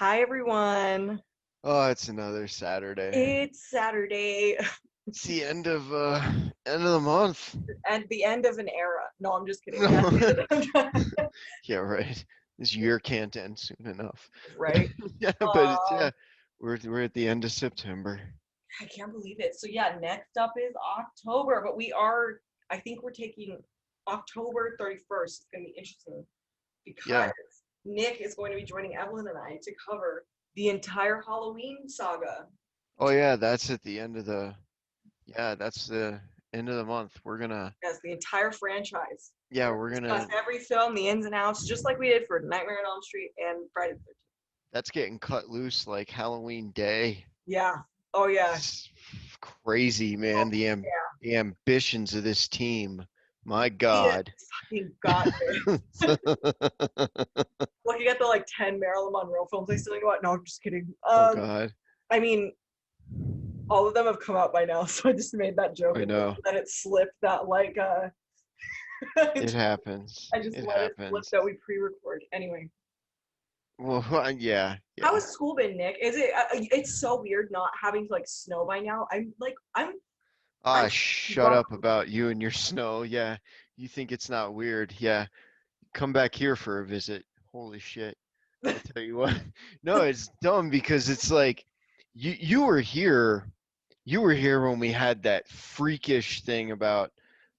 Hi everyone. Oh, it's another Saturday. It's Saturday It's the end of the month. and the end of an era. No, I'm just kidding. That's No. the end of Yeah, right. This year can't end soon enough. right. Yeah, but it's Uh yeah, we're at the end of September. I can't believe it. So yeah, next up is October, but I think we're taking October 31st. It's gonna be interesting because Yeah. Nick is going to be joining Evelyn and I to cover the entire Halloween saga. Oh yeah, that's at the end of the yeah, that's the end of the month. Yes, the entire franchise. Yeah, We're we're gonna discuss gonna every film, the ins and outs, just like we did for Nightmare on Elm Street and Friday the 13th. that's getting cut loose like Halloween Day. Yeah. Oh yeah. It's crazy, Oh man. yeah. The ambitions of this team. My He has God. fucking got this. Looking at the like 10 Marilyn Monroe films I still think about. No, I'm just kidding. Oh God. I mean, all of them have come out by now, so I just made that joke I and know. let it slip that I It happens. just It let it slip happens. that we pre-record. Anyway, Well, yeah, how yeah. has school been, Nick? Is it? It's so weird not having to like snow by now. I'm Ah, shut drunk. up about you and your snow. Yeah, you think it's not weird. Yeah, come back here for a visit. Holy shit. I tell you what. No, it's dumb because it's like you were here. You were here when we had that freakish thing about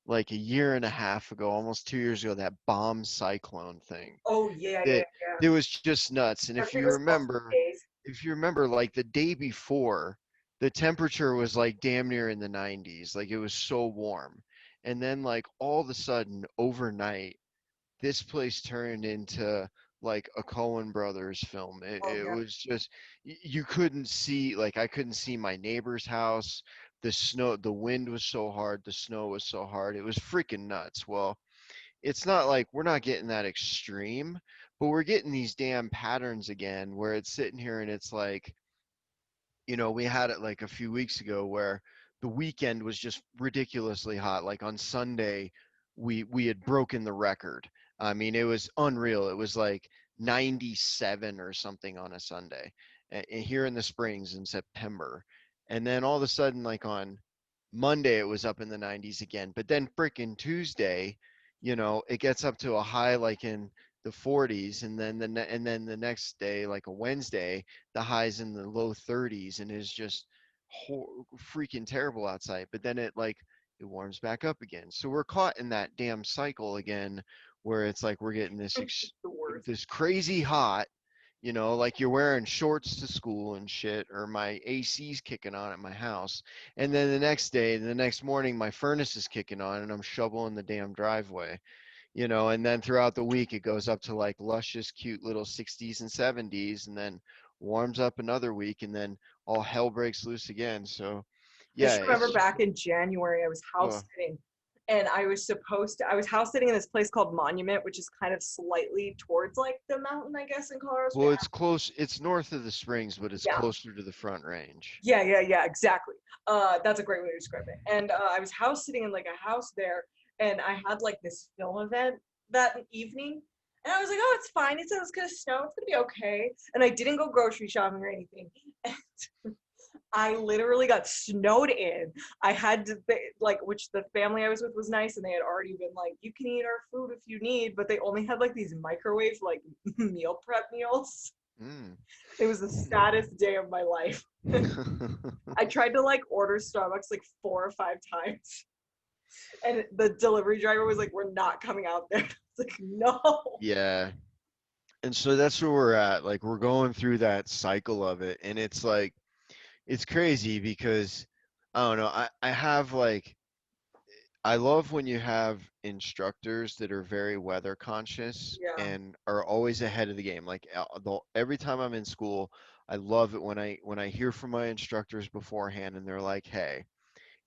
like a year and a half ago, almost 2 years ago, that bomb cyclone thing. Oh yeah, yeah, That yeah. it was just nuts. And Especially the first few days. if you remember, like the day before, the temperature was like damn near in the 90s. Like it was so warm. And then like all of a sudden, overnight, this place turned into like a Coen Brothers film. Oh It yeah. was just you couldn't see like I couldn't see my neighbor's house. The wind was so hard, the snow was so hard. It was freaking nuts. Well, it's not like we're not getting that extreme, but we're getting these damn patterns again where it's sitting here and it's like, we had it like a few weeks ago where the weekend was just ridiculously hot. Like on Sunday, we had broken the record. I mean, it was unreal. It was like 97 or something on a Sunday here in the Springs in September. And then all of a sudden, like on Monday, it was up in the 90s again. But then frickin' Tuesday, it gets up to a high like in the 40s, and then the next day, like a Wednesday, the highs in the low 30s, and is just freaking terrible outside. But then it warms back up again. So we're caught in that damn cycle again, where it's like we're getting The worst. this crazy hot, like you're wearing shorts to school and shit, or my AC's kicking on at my house. And then the next morning, my furnace is kicking on and I'm shoveling the damn driveway, and then throughout the week, it goes up to like luscious, cute little 60s and 70s, and then warms up another week, and then all hell breaks loose again. So, I yeah, just remember it's, back in January, I was house uh, sitting and I was house sitting in this place called Monument, which is kind of slightly towards like the mountain, I guess, in Colorado well, Springs. it's close, it's north of the Springs, but it's Yeah. closer to the Front Range. Yeah, yeah, yeah, exactly. That's a great way to describe it. And I was house sitting in like a house there, and I had like this film event that evening, and I was like, oh, it's fine. It's gonna snow. It's gonna be okay. And I didn't go grocery shopping or anything. And I literally got snowed in. I had to like, which the family I was with was nice, and they had already been like, you can eat our food if you need, but they only had like these microwave like meal prep meals. Mm. It was the saddest day of my life. I tried to like order Starbucks like 4 or 5 times, and the delivery driver was like, "We're not coming out there." It's like, no. Yeah. And so that's where we're at. Like we're going through that cycle of it. And it's like it's crazy because I don't know, I have like I love when you have instructors that are very weather conscious Yeah. and are always ahead of the game. Like every time I'm in school, I love it when I hear from my instructors beforehand and they're like, "Hey,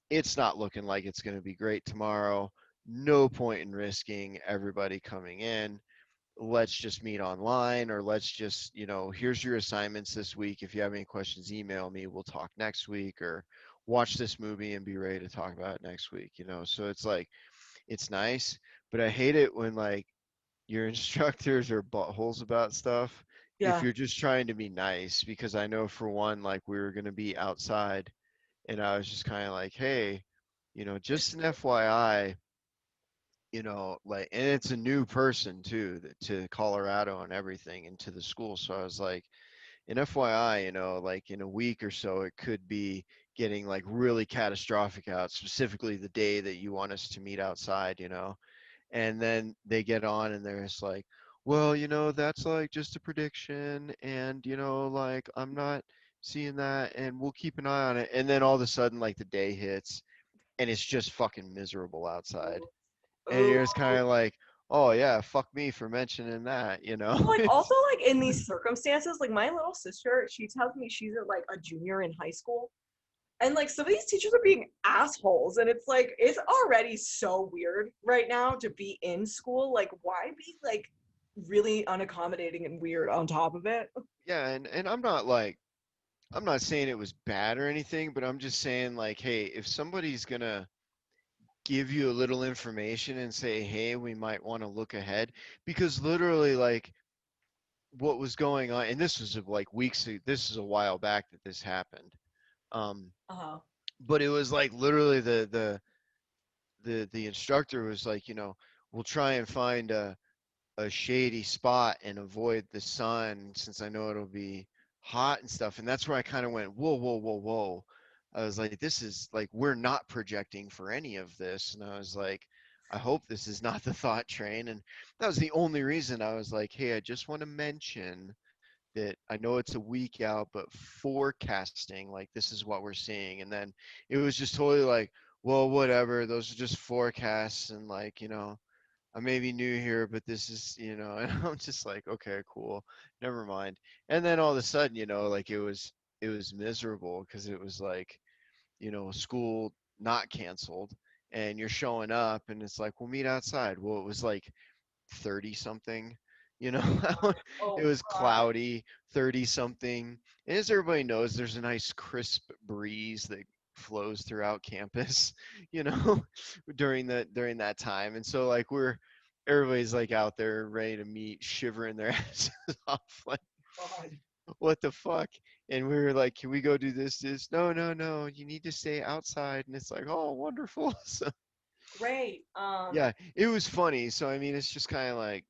it's not looking like it's going to be great tomorrow. No point in risking everybody coming in. Let's just meet online, or let's just, here's your assignments this week. If you have any questions, email me. We'll talk next week, or watch this movie and be ready to talk about it next week. So it's like, it's nice, but I hate it when like your instructors are buttholes about stuff if Yeah. you're just trying to be nice, because I know for one, like we were gonna be outside, and I was just kind of like, hey, just an FYI, like, and it's a new person too, to Colorado and everything, and to the school. So I was like, an FYI, like in a week or so, it could be getting like really catastrophic out, specifically the day that you want us to meet outside. And then they get on and they're just like, well, that's like just a prediction, and like I'm not seeing that, and we'll keep an eye on it. And then all of a sudden, like the day hits, and it's just fucking miserable outside, and Ooh. you're just kind of like, oh yeah, fuck me for mentioning that. Well, like also like in these circumstances, like my little sister, she tells me she's at like a junior in high school. And like some of these teachers are being assholes. And it's like it's already so weird right now to be in school. Like, why be like really unaccommodating and weird on top of it? Yeah, and I'm not saying it was bad or anything, but I'm just saying like, hey, if somebody's gonna give you a little information and say, hey, we might want to look ahead, because literally like what was going on, and this was like this is a while back that this happened. Um, Uh-huh. but it was like literally the instructor was like, we'll try and find a shady spot and avoid the sun, since I know it'll be hot and stuff. And that's where I kind of went, whoa, whoa, whoa, whoa. I was like, this is like, we're not projecting for any of this. And I was like, I hope this is not the thought train. And that was the only reason I was like, hey, I just want to mention that I know it's a week out, but forecasting, like, this is what we're seeing. And then it was just totally like, well, whatever. Those are just forecasts. And like, I may be new here, but this is, and I'm just like, okay, cool, never mind. And then all of a sudden, like it was miserable, because it was like, school not canceled, and you're showing up, and it's like, we'll meet outside. Well, it was like 30 something, you know, it Oh was God. cloudy, 30 something. And as everybody knows, there's a nice crisp breeze that flows throughout campus, you know, during that time. And so like everybody's like out there ready to meet, shivering their asses off, like, God. what the fuck? And we were like, can we go do this? No, no, no, you need to stay outside. And it's like, oh, wonderful. So Great. yeah, it was funny. So I mean, it's just kind of like,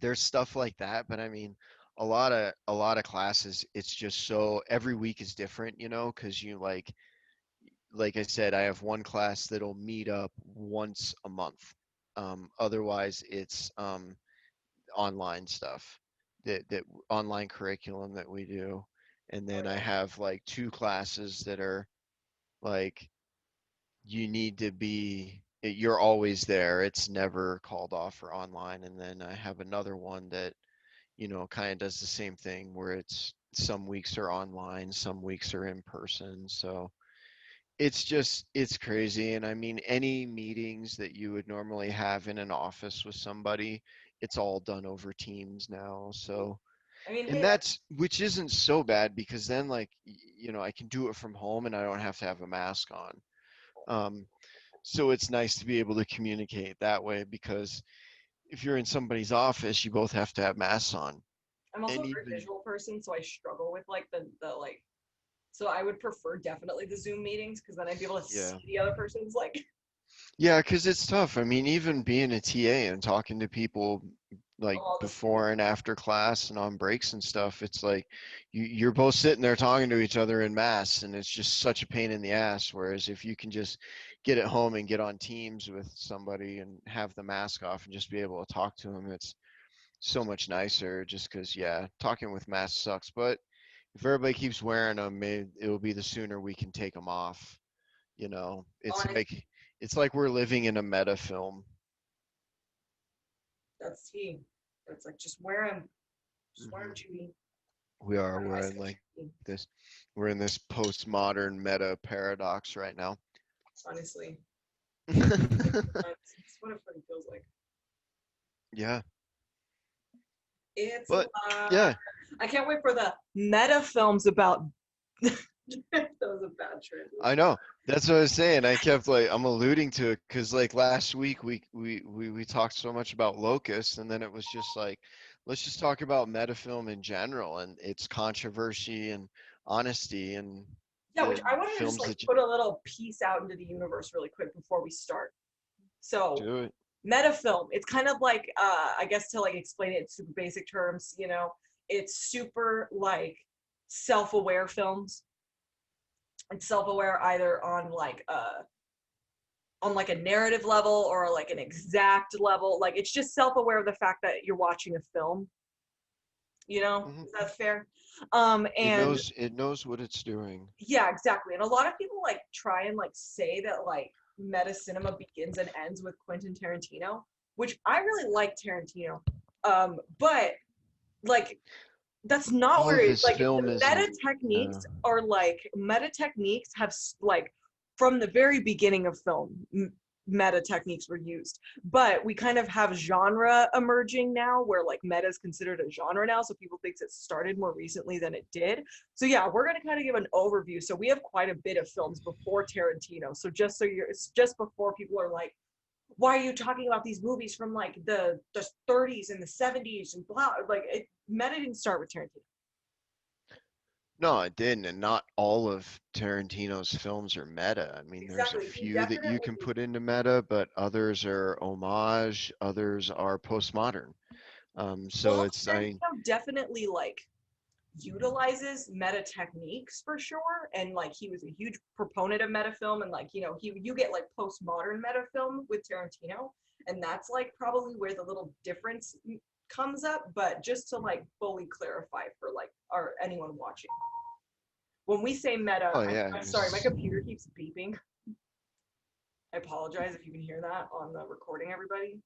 there's stuff like that, but I mean, a lot of classes, it's just so every week is different, because you like I said, I have one class that'll meet up once a month. Otherwise, it's online stuff, that online curriculum that we do, and Oh then I yeah. have like two classes that are like, you need to be you're always there. It's never called off or online. And then I have another one that kind of does the same thing, where it's some weeks are online, some weeks are in person. So it's crazy. And I mean, any meetings that you would normally have in an office with somebody, it's all done over Teams now. So, I mean, and hey, that's that's, which isn't so bad, because then like, I can do it from home and I don't have to have a mask on. Um, so it's nice to be able to communicate that way, because if you're in somebody's office, you both have to have masks on. I'm also And a very even, visual person, so I struggle with like the like so I would prefer definitely the Zoom meetings because then I'd be able to yeah. see the other person's like Yeah, because it's tough. I mean, even being a TA and talking to people like all this. before and after class and on breaks and stuff, it's like you're both sitting there talking to each other in mass, and it's just such a pain in the ass. Whereas if you can just get at home and get on Teams with somebody and have the mask off and just be able to talk to them, it's so much nicer. Just because, yeah, talking with masks sucks. But if everybody keeps wearing them, it'll be the sooner we can take them off. Oh, It's and like we're living in a meta film. that's tea. It's like just wear Hmm. them, Judy. We are. Wear 'em, I said Judy. This. We're in this postmodern meta paradox right now. Honestly, that's what it fucking feels like. Yeah, It's a but lot. yeah, I can't wait for the meta films about. That was a bad I transition. know. That's what I was saying. I kept like, I'm alluding to it because like last week we talked so much about locusts, and then it was just like, let's just talk about metafilm in general and its controversy and honesty and Yeah, which the I wanted to just films like that you put a little piece out into the universe really quick before we start. So do it. metafilm, it's kind of like I guess to like explain it in super basic terms, it's super like self-aware films. It's self-aware either on like a narrative level or like an exact level. Like it's just self-aware of the fact that you're watching a film, Hmm. Is that fair? It And knows what it's doing. yeah, exactly. And a lot of people like try and like say that like meta cinema begins and ends with Quentin Tarantino, which I really like Tarantino. But like that's not All where of it his like the film meta isn't. techniques are like meta techniques have like from the very beginning of film meta techniques were used, but we kind of have genre emerging now where like meta is considered a genre now, so people think it started more recently than it did. So yeah, we're going to kind of give an overview. So we have quite a bit of films before Tarantino, so just so you're it's just before people are like, why are you talking about these movies from like the 30s and the 70s and blah, like meta didn't start with Tarantino. No, it didn't, and not all of Tarantino's films are meta. I mean, there's a Exactly. He few that you can definitely, put into meta, but others are homage, others are postmodern. So well, it's, I mean, Tarantino definitely like utilizes meta techniques for sure, and like he was a huge proponent of meta film, and like you get like postmodern meta film with Tarantino, and that's like probably where the little difference comes up. But just to like fully clarify for like our anyone watching, when we say meta, oh yeah, I'm sorry, my 'cause- computer keeps beeping. I apologize if you can hear that on the recording, everybody.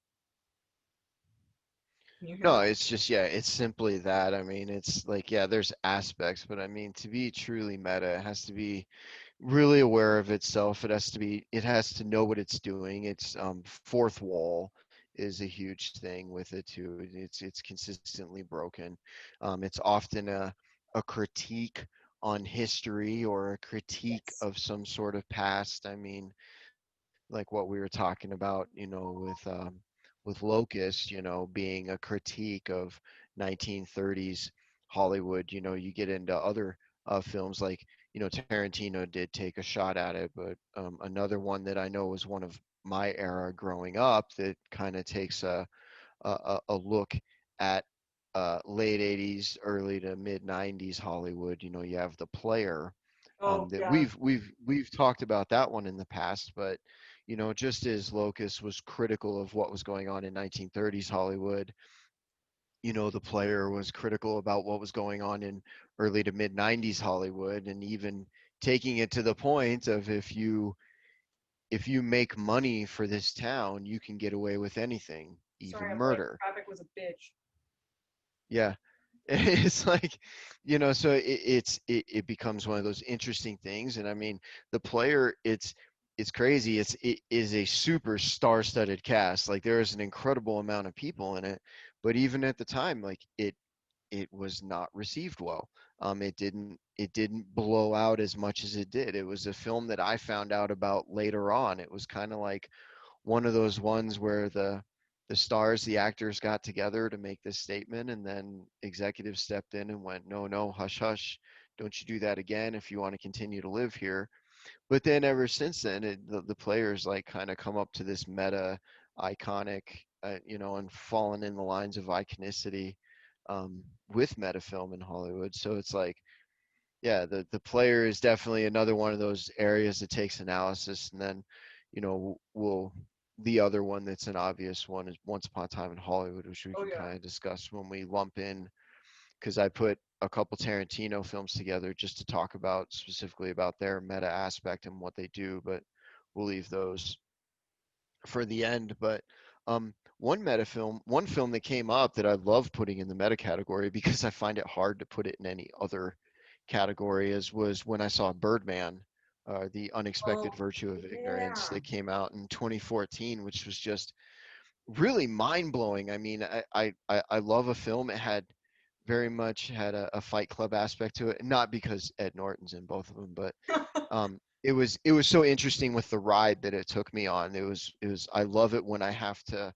Can you hear no, that? it's just, yeah, it's simply that. I mean, it's like, yeah, there's aspects, but I mean, to be truly meta, it has to be really aware of itself. It has to know what it's doing. Its fourth wall is a huge thing with it too. It's consistently broken. It's often a critique on history or a critique Yes. of some sort of past. I mean, like what we were talking about, with Locust, being a critique of 1930s Hollywood. You get into other films like, Tarantino did take a shot at it, but another one that I know was one of my era growing up that kind of takes a look at late 80s, early to mid 90s Hollywood. You have The Player, Oh that yeah. we've talked about that one in the past, but just as Locust was critical of what was going on in 1930s Hollywood, The Player was critical about what was going on in early to mid 90s Hollywood, and even taking it to the point of if you make money for this town, you can get away with anything, Sorry, even I'm late. murder. Traffic was a bitch. Yeah. It's like, so it becomes one of those interesting things. And I mean, The Player, it's crazy. It is a super star-studded cast. Like there is an incredible amount of people in it, but even at the time, like it was not received well. It didn't blow out as much as it did. It was a film that I found out about later on. It was kind of like one of those ones where the stars, the actors got together to make this statement, and then executives stepped in and went, no, no, hush, hush, don't you do that again if you want to continue to live here. But then ever since then, the players like kind of come up to this meta iconic, and fallen in the lines of iconicity, with metafilm in Hollywood. So it's like, yeah, the player is definitely another one of those areas that takes analysis, and then, will the other one that's an obvious one is Once Upon a Time in Hollywood, which we Oh can yeah. kind of discuss when we lump in, because I put a couple Tarantino films together just to talk about specifically about their meta aspect and what they do, but we'll leave those for the end. But one film that came up that I love putting in the meta category because I find it hard to put it in any other category is was when I saw Birdman, The Unexpected Oh Virtue of Ignorance, yeah. that came out in 2014, which was just really mind blowing. I mean, I love a film. It had very much had a Fight Club aspect to it, not because Ed Norton's in both of them, but it was so interesting with the ride that it took me on. It was I love it when I have to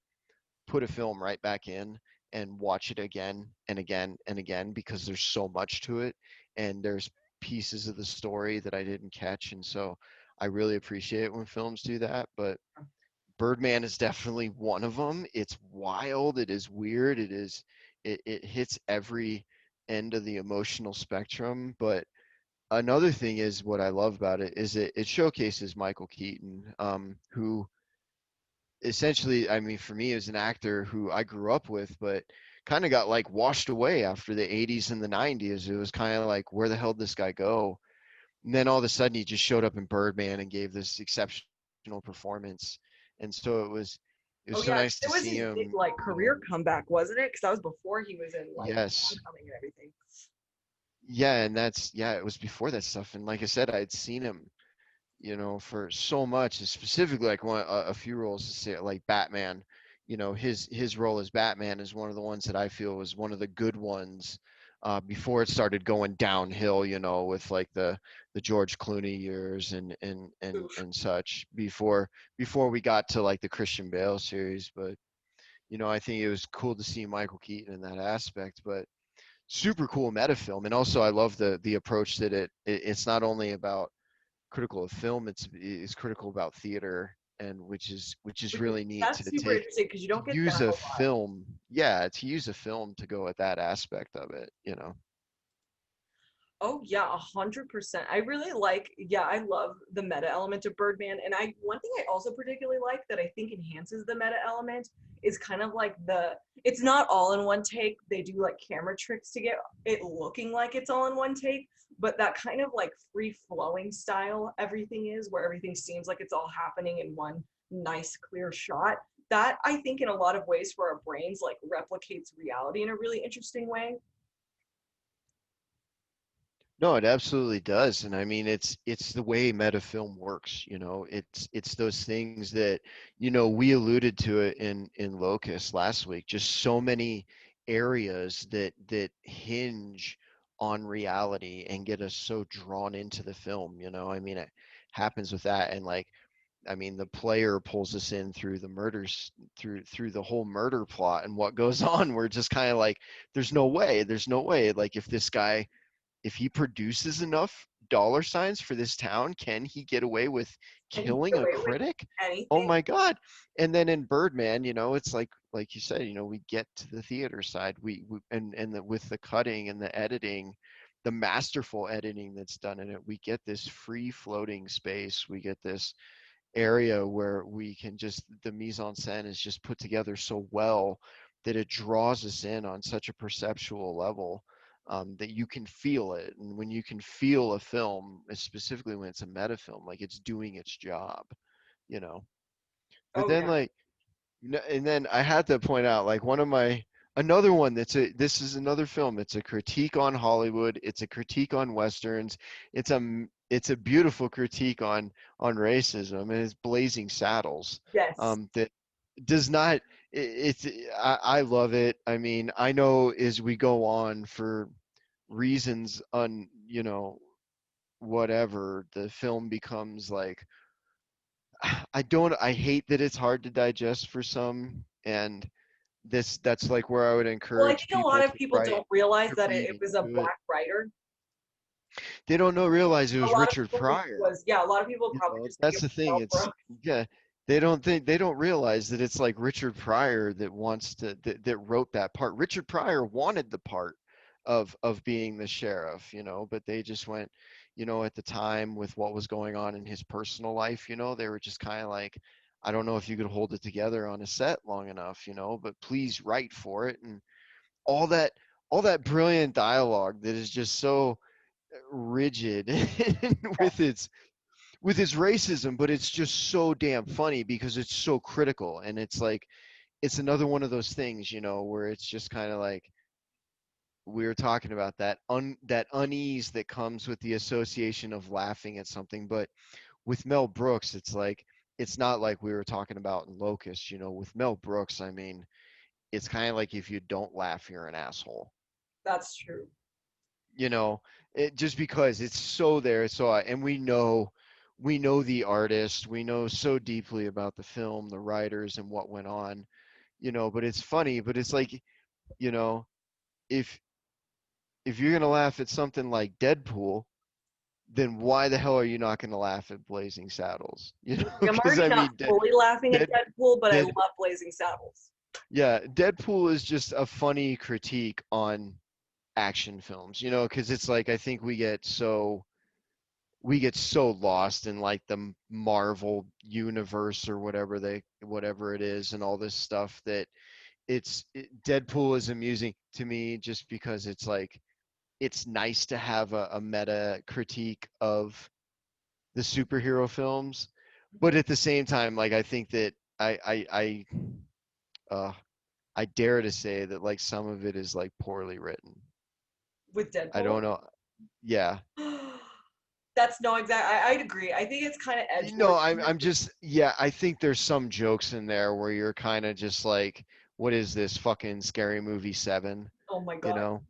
put a film right back in and watch it again and again and again because there's so much to it, and there's pieces of the story that I didn't catch. And so I really appreciate when films do that. But Birdman is definitely one of them. It's wild. It is weird. It hits every end of the emotional spectrum. But another thing is what I love about it is it showcases Michael Keaton, who essentially, I mean, for me as an actor who I grew up with, but kind of got like washed away after the 80s and the 90s. It was kind of like, where the hell did this guy go? And then all of a sudden he just showed up in Birdman and gave this exceptional performance. And so it was Oh so yeah, nice it to was see his big him, like career comeback, wasn't it? Because that was before he was in like yes. Homecoming and everything. Yeah, and that's yeah, it was before that stuff. And like I said, I'd seen him, for so much, and specifically like a few roles to say like Batman. His role as Batman is one of the ones that I feel was one of the good ones before it started going downhill. With like the George Clooney years Oof. and such before we got to like the Christian Bale series. But I think it was cool to see Michael Keaton in that aspect. But super cool meta film, and also I love the approach that it's not only about critical of film, it's critical about theater, and which is really neat That's to super take interesting because you to don't get use that a a lot. film, yeah, to use a film to go at that aspect of it. Oh yeah, 100%. I really like, yeah, I love the meta element of Birdman. And I one thing I also particularly like that I think enhances the meta element is kind of like it's not all in one take. They do like camera tricks to get it looking like it's all in one take, but that kind of like free flowing style everything is, where everything seems like it's all happening in one nice clear shot. That I think in a lot of ways for our brains like replicates reality in a really interesting way. No, it absolutely does. And I mean, it's the way metafilm works. It's those things that, we alluded to it in Locust last week, just so many areas that hinge on reality and get us so drawn into the film. I mean, it happens with that. And like, I mean, the player pulls us in through the murders, through the whole murder plot and what goes on. We're just kind of like, there's no way. Like, if he produces enough dollar signs for this town, can he get away with And you killing get a away with critic? Oh anything. my God. And then in Birdman, it's like you said, we get to the theater side. With the cutting and the editing, the masterful editing that's done in it, we get this free floating space. We get this area where we can just the mise en scène is just put together so well that it draws us in on such a perceptual level, that you can feel it. And when you can feel a film, specifically when it's a meta film, like it's doing its job, you know. But Oh then yeah. like and then I had to point out like one of my another one this is another film. It's a critique on Hollywood. It's a critique on westerns. It's a beautiful critique on racism, and it's Blazing Saddles. Yes. That does not. I love it. I mean, I know as we go on for reasons whatever, the film becomes like I hate that it's hard to digest for some, and that's like where I would Well, I encourage think a lot people of to people try don't realize to that it, read it was a into it. black writer. They don't know realize it A was lot of Richard people think it Pryor. was, yeah, a lot of people probably just think That's it the was thing. Mel It's Brooks. yeah, they don't realize that it's like Richard Pryor that wants that wrote that part. Richard Pryor wanted the part of being the sheriff, but they just went, at the time with what was going on in his personal life, they were just kind of like, I don't know if you could hold it together on a set long enough, but please write for it. And all that all that brilliant dialogue that is just so rigid with Yes. its racism, but it's just so damn funny because it's so critical. And it's like it's another one of those things, where it's just kind of like we were talking about that unease that comes with the association of laughing at something. But with Mel Brooks, it's like it's not like we were talking about in Locust. With Mel Brooks, I mean, it's kind of like if you don't laugh, you're an asshole. That's true. you know just because it's so there. So and we know the artist, we know so deeply about the film, the writers, and what went on. But it's funny, but it's like you know, if if you're gonna laugh at something like Deadpool, then why the hell are you not gonna laugh at Blazing Saddles? You know, I'm because already I not mean, fully laughing at Dead, Deadpool, but I Dead, love Blazing Saddles. yeah, Deadpool is just a funny critique on action films, you know, because it's like I think we get so lost in like the Marvel universe or whatever it is and all this stuff that Deadpool is amusing to me just because it's like it's nice to have a meta critique of the superhero films, but at the same time, like I think that uh I dare to say that like some of it is like poorly written. With I Deadpool. don't know. Yeah. That's no exact. I'd agree. I think it's kind of No, edgelord I'm humor. I'm just yeah, I think there's some jokes in there where you're kind of just like, what is this fucking scary movie 7, Oh my you god. know?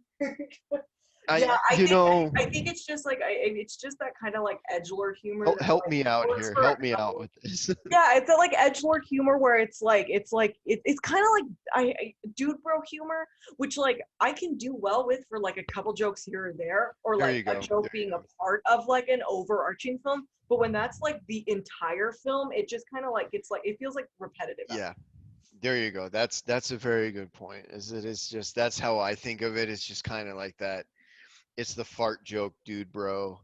Yeah, I you know, I think it's just like it's just that kind of like edgelord humor help, that help like me out works here. for a Help me out couple. with this. Yeah, it's that like edgelord humor where it's kind of like dude bro humor, which like I can do well with for like a couple jokes here or there, or There like you a go. joke There you being a go. part of like an overarching film. But when that's like the entire film, it just kind of like it's like it feels like repetitive Yeah. There you go. That's a very good point. Is it is just that's how I think of it. It's just kind of like that. It's the fart joke, dude, bro.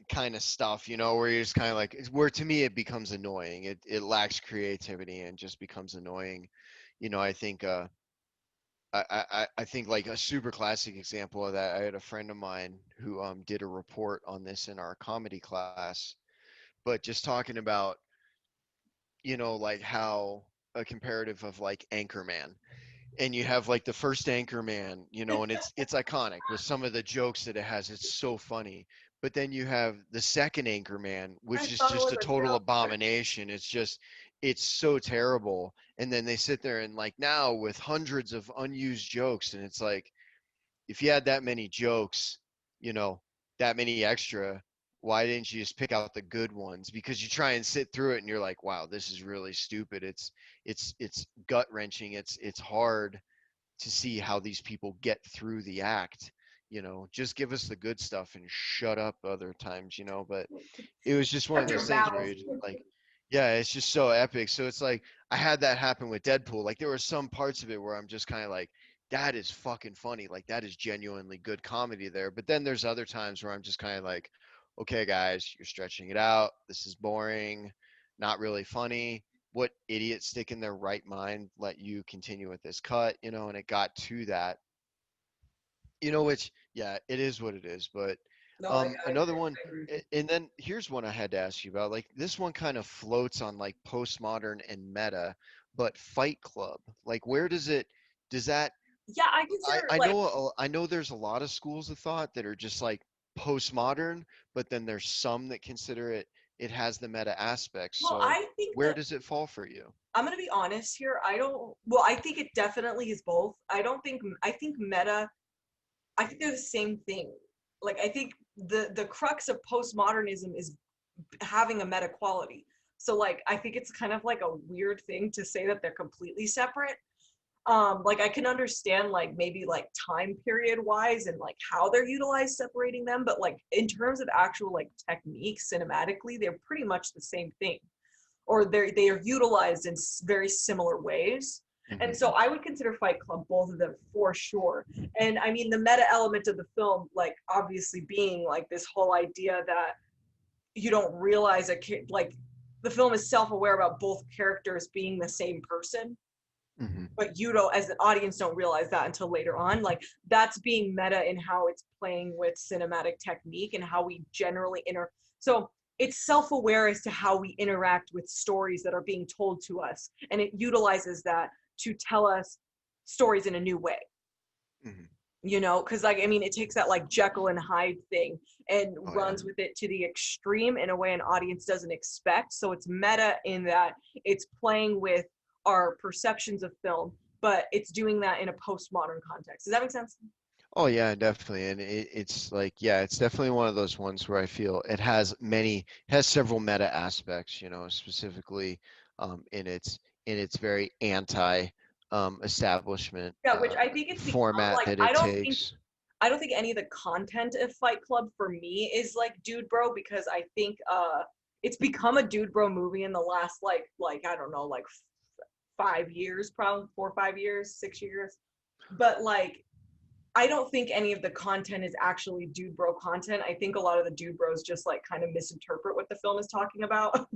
Kind of stuff, you know, where you're just kind of like, where to me it becomes annoying. It lacks creativity and just becomes annoying. You know, I think I think like a super classic example of that. I had a friend of mine who did a report on this in our comedy class, but just talking about, you know, like how a comparative of like Anchorman, and you have like the first Anchorman, you know, and it's iconic with some of the jokes that it has. It's so funny. But then you have the second Anchorman, I which is thought it just was a a total joke. abomination. It's so terrible. And then they sit there and like now with hundreds of unused jokes, and it's like if you had that many jokes, you know, that many extra, why didn't you just pick out the good ones? Because you try and sit through it and you're like, wow, this is really stupid. It's gut wrenching. It's hard to see how these people get through the act. You know, just give us the good stuff and shut up other times, you know. But it was just one of Shut those your things where mouth. you're just like, yeah, it's just so epic. So it's like I had that happen with Deadpool. Like there were some parts of it where I'm just kind of like, that is fucking funny. Like that is genuinely good comedy there. But then there's other times where I'm just kind of like, okay, guys, you're stretching it out. This is boring, not really funny. What idiot stick in their right mind let you continue with this cut, you know? And it got to that, you know, which yeah, it is what it is. But No, another one, I agree with you. and then here's one I had to ask you about. Like this one kind of floats on like postmodern and meta, but Fight Club, like where does it does that Yeah, I consider it I like know I know there's a lot of schools of thought that are just like postmodern, but then there's some that consider it has the meta aspects. well, So I think where that does it fall for you? I'm gonna be honest here. I don't. Well, I think it definitely is both. I don't think. I think meta. I think they're the same thing. Like I think the crux of postmodernism is having a meta quality. So like I think it's kind of like a weird thing to say that they're completely separate. Like I can understand like maybe like time period wise and like how they're utilized separating them, but like in terms of actual like technique cinematically, they're pretty much the same thing, or they are utilized in very similar ways. And Hmm. so I would consider Fight Club both of them for sure. And I mean the meta element of the film, like obviously being like this whole idea that you don't realize like the film is self-aware about both characters being the same person, Hmm. but you don't as an audience don't realize that until later on. Like that's being meta in how it's playing with cinematic technique and how we generally so it's self-aware as to how we interact with stories that are being told to us, and it utilizes that to tell us stories in a new way, Hmm. you know, because like I mean it takes that like Jekyll and Hyde thing and Oh yeah. runs with it to the extreme in a way an audience doesn't expect. So it's meta in that it's playing with our perceptions of film, but it's doing that in a postmodern context. Does that make sense? Oh yeah, definitely. And it's like, yeah, it's definitely one of those ones where I feel it has several meta aspects, you know, specifically in its very anti establishment Yeah, which I think it's become format like that it takes. I don't think any of the content of Fight Club for me is like dude bro, because I think it's become a dude bro movie in the last like I don't know, like 5 years, probably 4 or 5 years, 6 years. But like I don't think any of the content is actually dude bro content. I think a lot of the dude bros just like kind of misinterpret what the film is talking about.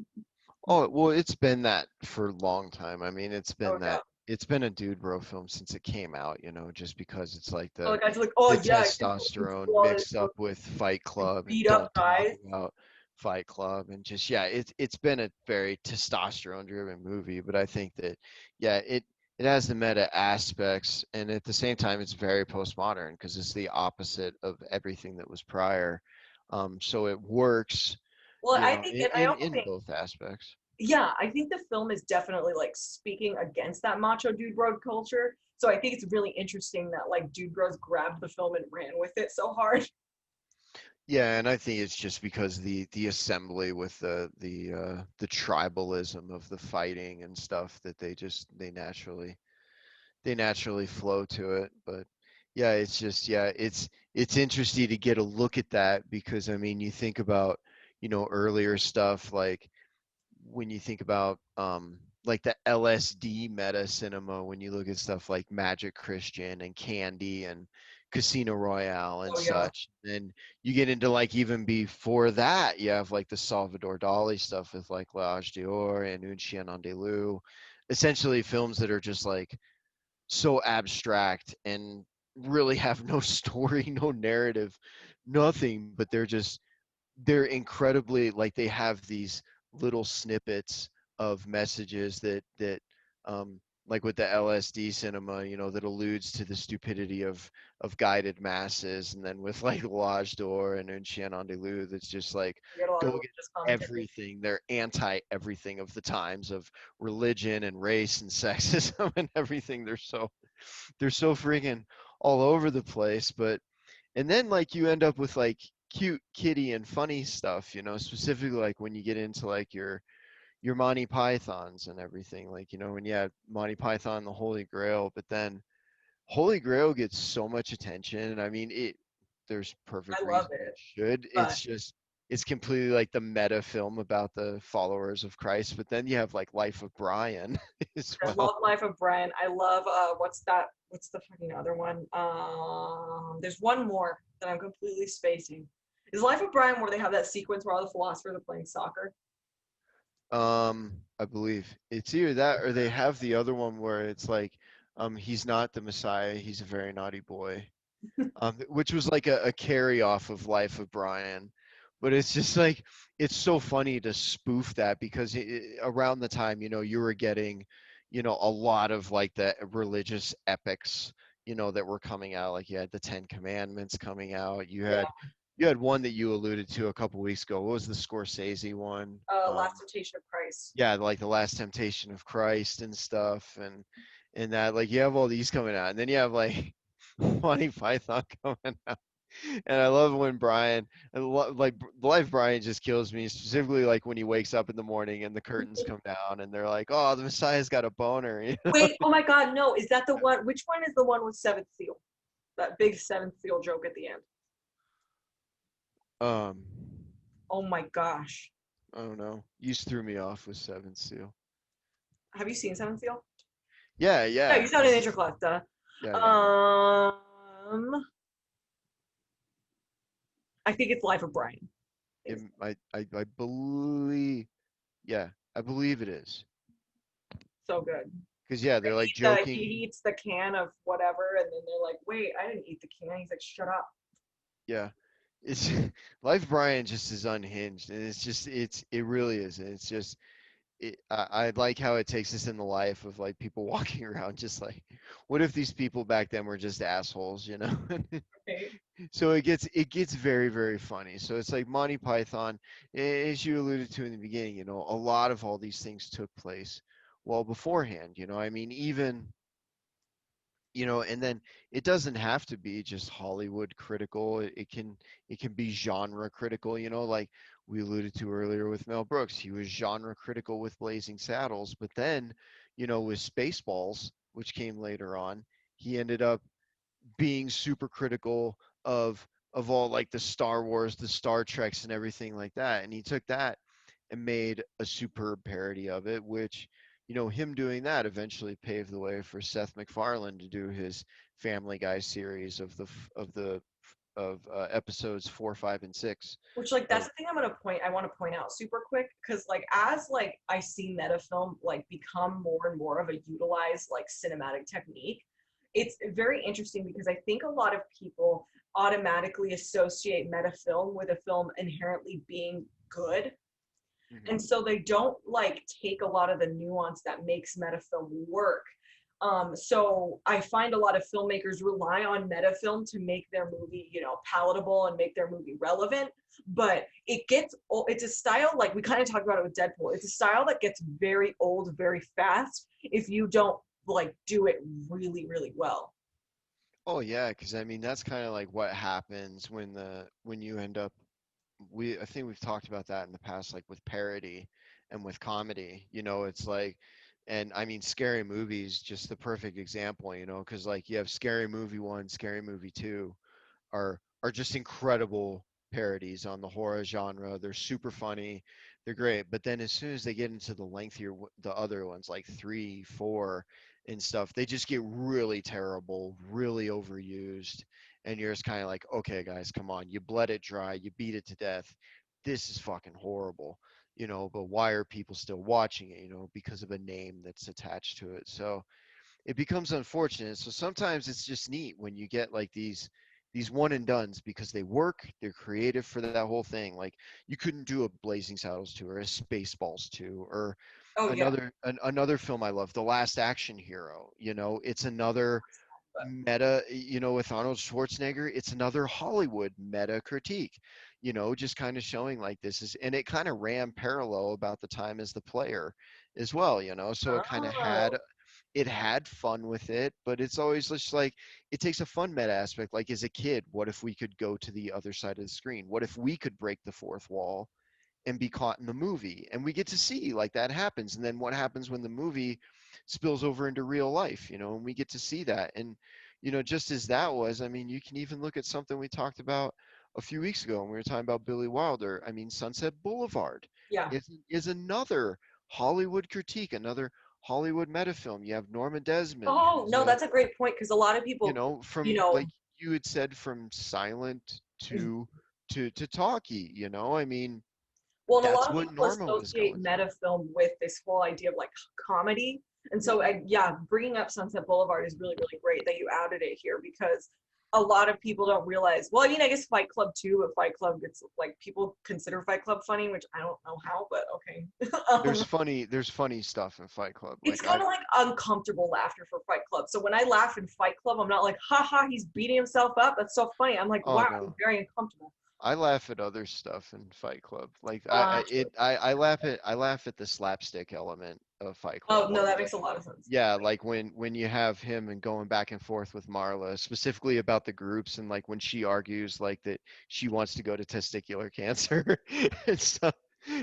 Oh, well, it's been that for a long time. I mean, Oh yeah. it's been a dude bro film since it came out, just because it's like So the like I was like, oh the yeah, you fucking testosterone do all this mixed up with Fight like, Club and beat up don't talk guys. about Fight Club and just yeah, it's been a very testosterone driven movie, but I think that yeah, it has the meta aspects and at the same time it's very postmodern because it's the opposite of everything that was prior. So it works, Well, I think, in and I also in think, both aspects. yeah, I think the film is definitely like speaking against that macho dude bro culture. So I think it's really interesting that like dude bros grabbed the film and ran with it so hard. Yeah, and I think it's just because the assembly with the tribalism of the fighting and stuff that they naturally flow to it. But yeah, it's just yeah, it's interesting to get a look at that because I mean, you think about, earlier stuff like when you think about like the LSD meta cinema, when you look at stuff like Magic Christian and Candy and Casino Royale and Oh yeah, such, then you get into like even before that, you have like the Salvador Dali stuff with like L'Age d'Or and Un Chien Andalou, essentially films that are just like so abstract and really have no story, no narrative, nothing, but they're incredibly like they have these little snippets of messages um like with the LSD cinema, that alludes to the stupidity of guided masses, and then with like L'Age d'Or and Un Chien Andalou, that's just like you get a lot of go get religious commentary. everything. They're anti everything of the times of religion and race and sexism and everything. They're so freaking all over the place, but and then like you end up with like cute kitty and funny stuff, specifically like when you get into like your Monty Pythons and everything, like when you have Monty Python the Holy Grail, but then Holy Grail gets so much attention, and I mean there's perfect I love reason it it, should. but It's completely like the meta film about the followers of Christ, but then you have like Life of Brian as I well. love Life of Brian. I love what's that? What's the fucking other one? There's one more that I'm completely spacing. Is Life of Brian where they have that sequence where all the philosophers are playing soccer? I believe it's either that or they have the other one where it's like, he's not the Messiah, he's a very naughty boy, which was like a carry off of Life of Brian. But it's just like, it's so funny to spoof that because around the time, you were getting, a lot of like the religious epics, that were coming out. Like you had the Ten Commandments coming out. Yeah. You had one that you alluded to a couple weeks ago. What was the Scorsese one? Last Temptation of Christ. Yeah, like the Last Temptation of Christ and stuff, and that like you have all these coming out, and then you have like Monty Python coming out. And I love when Brian, like Life Brian just kills me, specifically like when he wakes up in the morning and the curtains come down and they're like, "Oh, the Messiah's got a boner." Wait, oh my God, no! Is that the one? Which one is the one with Seventh Seal? That big Seventh Seal joke at the end. Um, Oh my gosh, I don't know. You just threw me off with Seven Seal. have you seen Seventh Seal? Yeah, No, yeah, you saw it in intro class, duh. yeah, yeah. I think it's Life of Brian. I believe, yeah, I believe it is. So good. Because yeah, they're like He joking. eats the can of whatever, and then they're like, "Wait, I didn't eat the can." He's like, "Shut up." Yeah, it's Life Brian just is unhinged, and it really is. And it's just I like how it takes us in the life of like people walking around just like, what if these people back then were just assholes? Okay. So it gets very very funny. So it's like Monty Python, as you alluded to in the beginning. A lot of all these things took place well beforehand. I mean even and then it doesn't have to be just Hollywood critical. It can be genre critical, like we alluded to earlier with Mel Brooks. He was genre critical with Blazing Saddles, but then with Spaceballs, which came later on. He ended up being super critical of all like the Star Wars, the Star Treks, and everything like that. And he took that and made a superb parody of it, which him doing that eventually paved the way for Seth MacFarlane to do his Family Guy series of episodes 4, 5, and 6. Which like that's Of the thing I want to point out super quick because like as like I see meta film like become more and more of a utilized like cinematic technique, it's very interesting because I think a lot of people automatically associate meta film with a film inherently being good, Mhm. and so they don't like take a lot of the nuance that makes meta film work. So I find a lot of filmmakers rely on meta film to make their movie, palatable and make their movie relevant. But it's a style like we kind of talked about it with Deadpool. It's a style that gets very old very fast if you don't like do it really, really well. Oh yeah, because I mean that's kind of like what happens when you end up I think we've talked about that in the past, like with parody and with comedy. It's like, and I mean, Scary Movie's just the perfect example. Because like you have Scary Movie 1, Scary Movie 2, are just incredible parodies on the horror genre. They're super funny, they're great. But then as soon as they get into the lengthier, the other ones like 3, 4, and stuff, they just get really terrible, really overused, and you're just kind of like, okay, guys, come on, you bled it dry, you beat it to death. This is fucking horrible. But why are people still watching it? Because of a name that's attached to it. So it becomes unfortunate. So sometimes it's just neat when you get like these one and dones because they work, they're creative for that whole thing. Like you couldn't do a Blazing Saddles 2 or a Spaceballs 2 or Oh yeah, another film I love, The Last Action Hero. It's another but meta, with Arnold Schwarzenegger, it's another Hollywood meta critique, just kind of showing like this is, and it kind of ran parallel about the time as The Player as well, so it kind of oh had fun with it, but it's always just like it takes a fun meta aspect. Like as a kid, what if we could go to the other side of the screen? What if we could break the fourth wall and be caught in the movie? And we get to see like that happens. And then what happens when the movie spills over into real life, and we get to see that. And, just as that was, I mean, you can even look at something we talked about a few weeks ago when we were talking about Billy Wilder. I mean, Sunset Boulevard yeah. is another Hollywood critique, another Hollywood meta film. You have Norma Desmond, Oh who's no, that's a great point because a lot of people, you from know, like you had said, from silent to talkie. I mean, well, and a that's lot of what people Norma was associate going through. meta film with this whole idea of like comedy. And so, Hmm. yeah, bringing up Sunset Boulevard is really, really great that you added it here because a lot of people don't realize. Well, I mean, I guess Fight Club too, but Fight Club gets like people consider Fight Club funny, which I don't know how, but okay. There's funny stuff in Fight Club. It's Like kind I of like uncomfortable laughter for Fight Club. So when I laugh in Fight Club, I'm not like, haha, he's beating himself up. That's so funny. I'm like, oh wow, I'm no. very uncomfortable. I laugh at other stuff in Fight Club. Like True. I laugh at the slapstick element of Fight Oh Club. no, Like that makes a lot of sense. yeah, like when you have him and going back and forth with Marla, specifically about the groups, and like when she argues like that she wants to go to testicular cancer and stuff.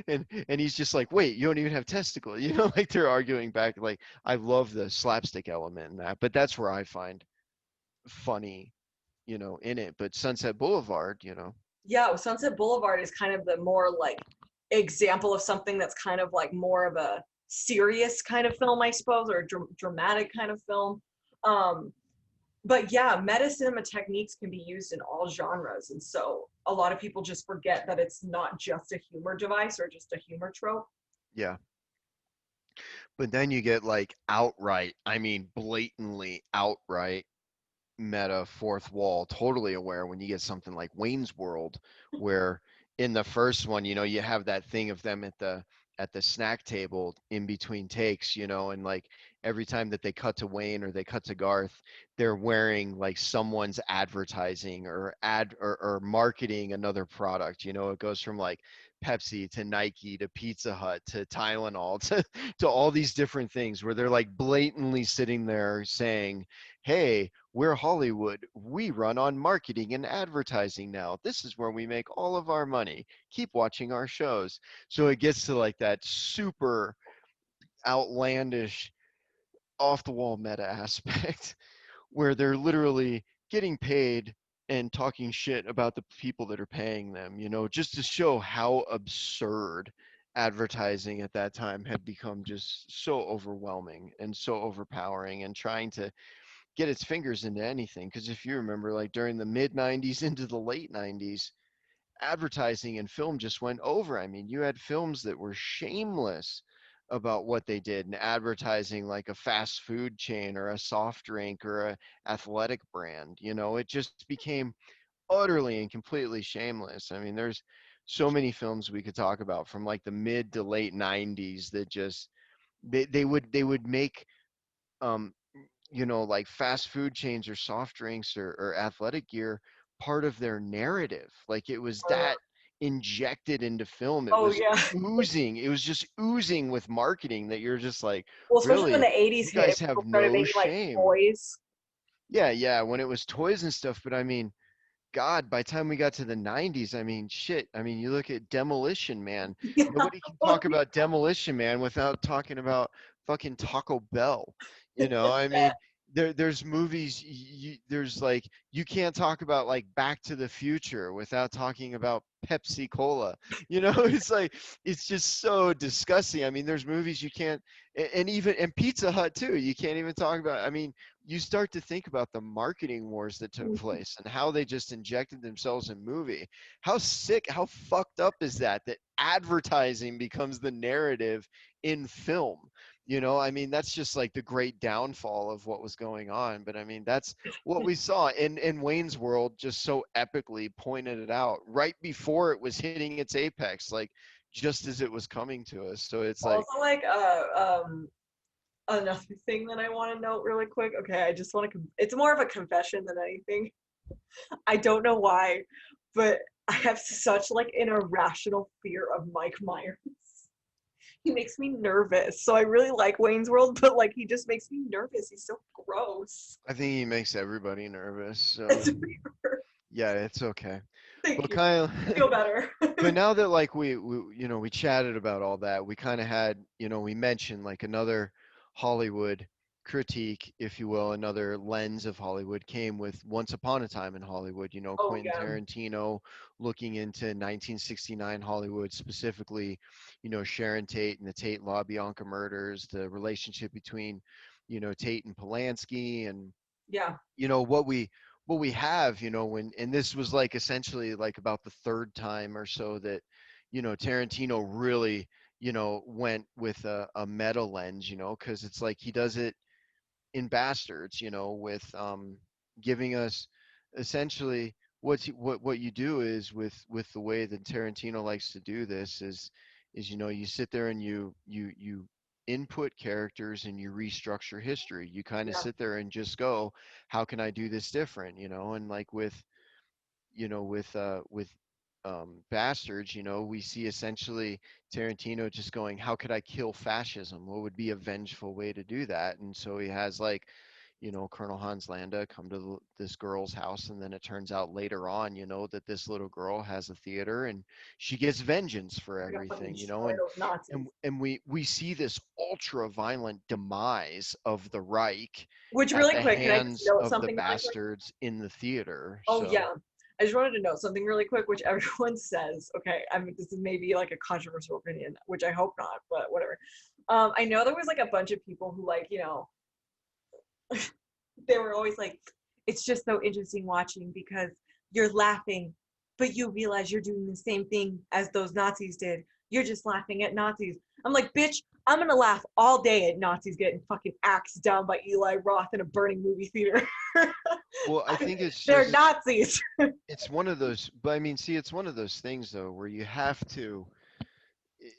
And he's just like, wait, you don't even have testicles, like they're arguing back. Like I love the slapstick element in that, but that's where I find funny, in it. But Sunset Boulevard, Yeah, Sunset Boulevard is kind of the more like example of something that's kind of like more of a serious kind of film, I suppose, or a dramatic kind of film. Um, but yeah, meta cinema techniques can be used in all genres, and so a lot of people just forget that it's not just a humor device or just a humor trope. yeah. But then you get like outright, I mean, blatantly outright meta fourth wall, totally aware when you get something like Wayne's World, where in the first one, you have that thing of them at the snack table in between takes, and like every time that they cut to Wayne or they cut to Garth, they're wearing like someone's advertising or marketing another product. It goes from like Pepsi to Nike to Pizza Hut to Tylenol to all these different things where they're like blatantly sitting there saying, hey, we're Hollywood. We run on marketing and advertising now. This is where we make all of our money. Keep watching our shows. So it gets to like that super outlandish, off the wall meta aspect where they're literally getting paid and talking shit about the people that are paying them, just to show how absurd advertising at that time had become just so overwhelming and so overpowering and trying to get its fingers into anything. Because if you remember, like during the mid 90s into the late 90s, advertising and film just went over. I mean, you had films that were shameless about what they did and advertising like a fast food chain or a soft drink or a athletic brand. It just became utterly and completely shameless. I mean, there's so many films we could talk about from like the mid to late 90s that just they would make um like fast food chains or soft drinks or athletic gear part of their narrative. Like it was Uh, that injected into film. It oh was yeah. oozing. It was just oozing with marketing that you're just like, Well, especially when really, the '80s you hit and guys have people started no making like shame. toys. Yeah, yeah, when it was toys and stuff, but I mean, God, by the time we got to the 90s, I mean, shit. I mean, you look at Demolition Man. Yeah. Nobody can Oh, talk about Demolition Man without talking about fucking Taco Bell. I yeah. mean, there's movies, there's like, you can't talk about like Back to the Future without talking about Pepsi Cola. It's like, it's just so disgusting. I mean, there's movies you can't, and Pizza Hut too. You can't even talk about, I mean, you start to think about the marketing wars that took place and how they just injected themselves in movie. How sick, how fucked up is that advertising becomes the narrative in film? I mean, that's just like the great downfall of what was going on. But I mean, that's what we saw in Wayne's World, just so epically pointed it out right before it was hitting its apex, like just as it was coming to us. So it's like, Also, like another thing that I want to note really quick. Okay, I just want to. It's more of a confession than anything. I don't know why, but I have such like an irrational fear of Mike Myers. He makes me nervous. So I really like Wayne's World, but like he just makes me nervous. He's so gross. I think he makes everybody nervous. So It's weird. yeah, it's okay. Thank But you. kind I of, feel better. but now that like we chatted about all that, we kind of had, we mentioned like another Hollywood critique, if you will, another lens of Hollywood came with Once Upon a Time in Hollywood. Oh Quentin yeah, Tarantino looking into 1969 Hollywood, specifically, Sharon Tate and the Tate LaBianca murders, the relationship between, Tate and Polanski, and yeah, what we have, when, and this was like essentially like about the third time or so that Tarantino really went with a meta lens, because it's like he does it in Bastards, with giving us essentially what you do is with the way that Tarantino likes to do this is you sit there and you input characters and you restructure history. You kind of yeah, sit there and just go, how can I do this different, and like with Bastards, we see essentially Tarantino just going, how could I kill fascism? What would be a vengeful way to do that? And so he has like, Colonel Hans Landa come to this girl's house, and then it turns out later on, that this little girl has a theater, and she gets vengeance for we're gonna fucking everything, destroy and those Nazis. we see this ultra violent demise of the Reich Which at really the quick, can I just hands note of the something really quick? bastards in the theater. Oh So yeah. I just wanted to note something really quick, which everyone says. Okay, I mean this is maybe like a controversial opinion, which I hope not, but whatever. I know there was like a bunch of people who like, they were always like, it's just so interesting watching because you're laughing, but you realize you're doing the same thing as those Nazis did. You're just laughing at Nazis. I'm like, bitch, I'm gonna laugh all day at Nazis getting fucking axed down by Eli Roth in a burning movie theater. well, I think it's They're just Nazis. it's one of those, but I mean, see, it's one of those things though where you have to,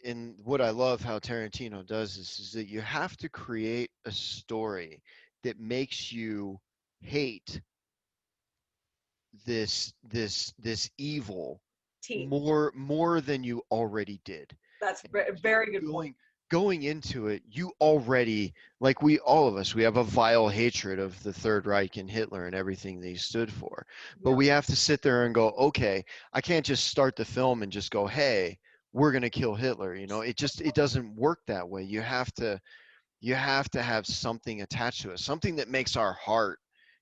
and what I love how Tarantino does this is that you have to create a story that makes you hate this evil T. more than you already did. That's And a so very good point. going into it, you already, like, we all of us, we have a vile hatred of the Third Reich and Hitler and everything they stood for. But Yeah. we have to sit there and go, okay, I can't just start the film and just go, hey, we're going to kill Hitler. It doesn't work that way. You have to you have to have something attached to it, something that makes our heart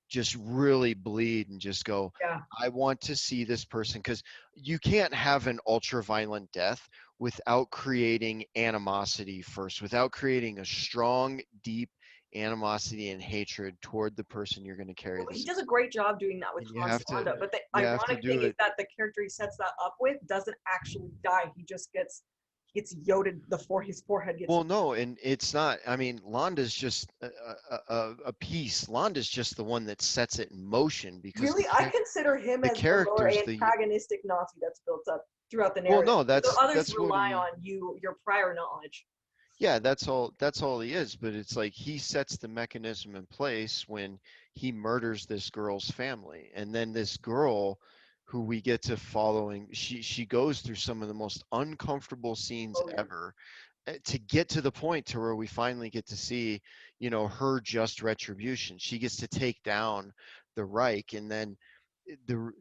just really bleed and just go, Yeah. I want to see this person. Because you can't have an ultra violent death without creating animosity first, without creating a strong, deep animosity and hatred toward the person you're going to carry He this. does a great job doing that with And Hans Landa. But the you have to ironic thing do is it. that the character he sets that up with doesn't actually die. He gets yoded. His forehead gets. Well, no, and it's not. I mean, Londa's just a piece. Londa's just the one that sets it in motion because Really, I consider him the as the more characters, the antagonistic Nazi that's built up throughout the well, narrative. no, The others that's what rely he. on your prior knowledge. Yeah, that's all he is. But it's like he sets the mechanism in place when he murders this girl's family, and then this girl, who we get to following, she goes through some of the most uncomfortable scenes Oh yeah, ever to get to the point to where we finally get to see, her just retribution. She gets to take down the Reich, and then the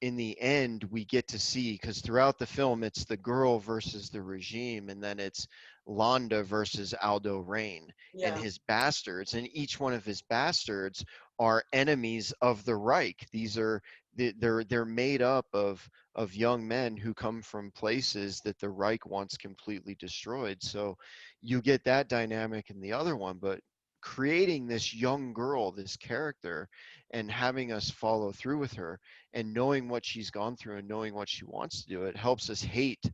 in the end we get to see, because throughout the film it's the girl versus the regime, and then it's Londa versus Aldo Rain and yeah. his bastards, and each one of his bastards are enemies of the Reich. These are they're made up of young men who come from places that the Reich wants completely destroyed. So you get that dynamic in the other one, but creating this young girl, this character, and having us follow through with her and knowing what she's gone through and knowing what she wants to do, it helps us hate,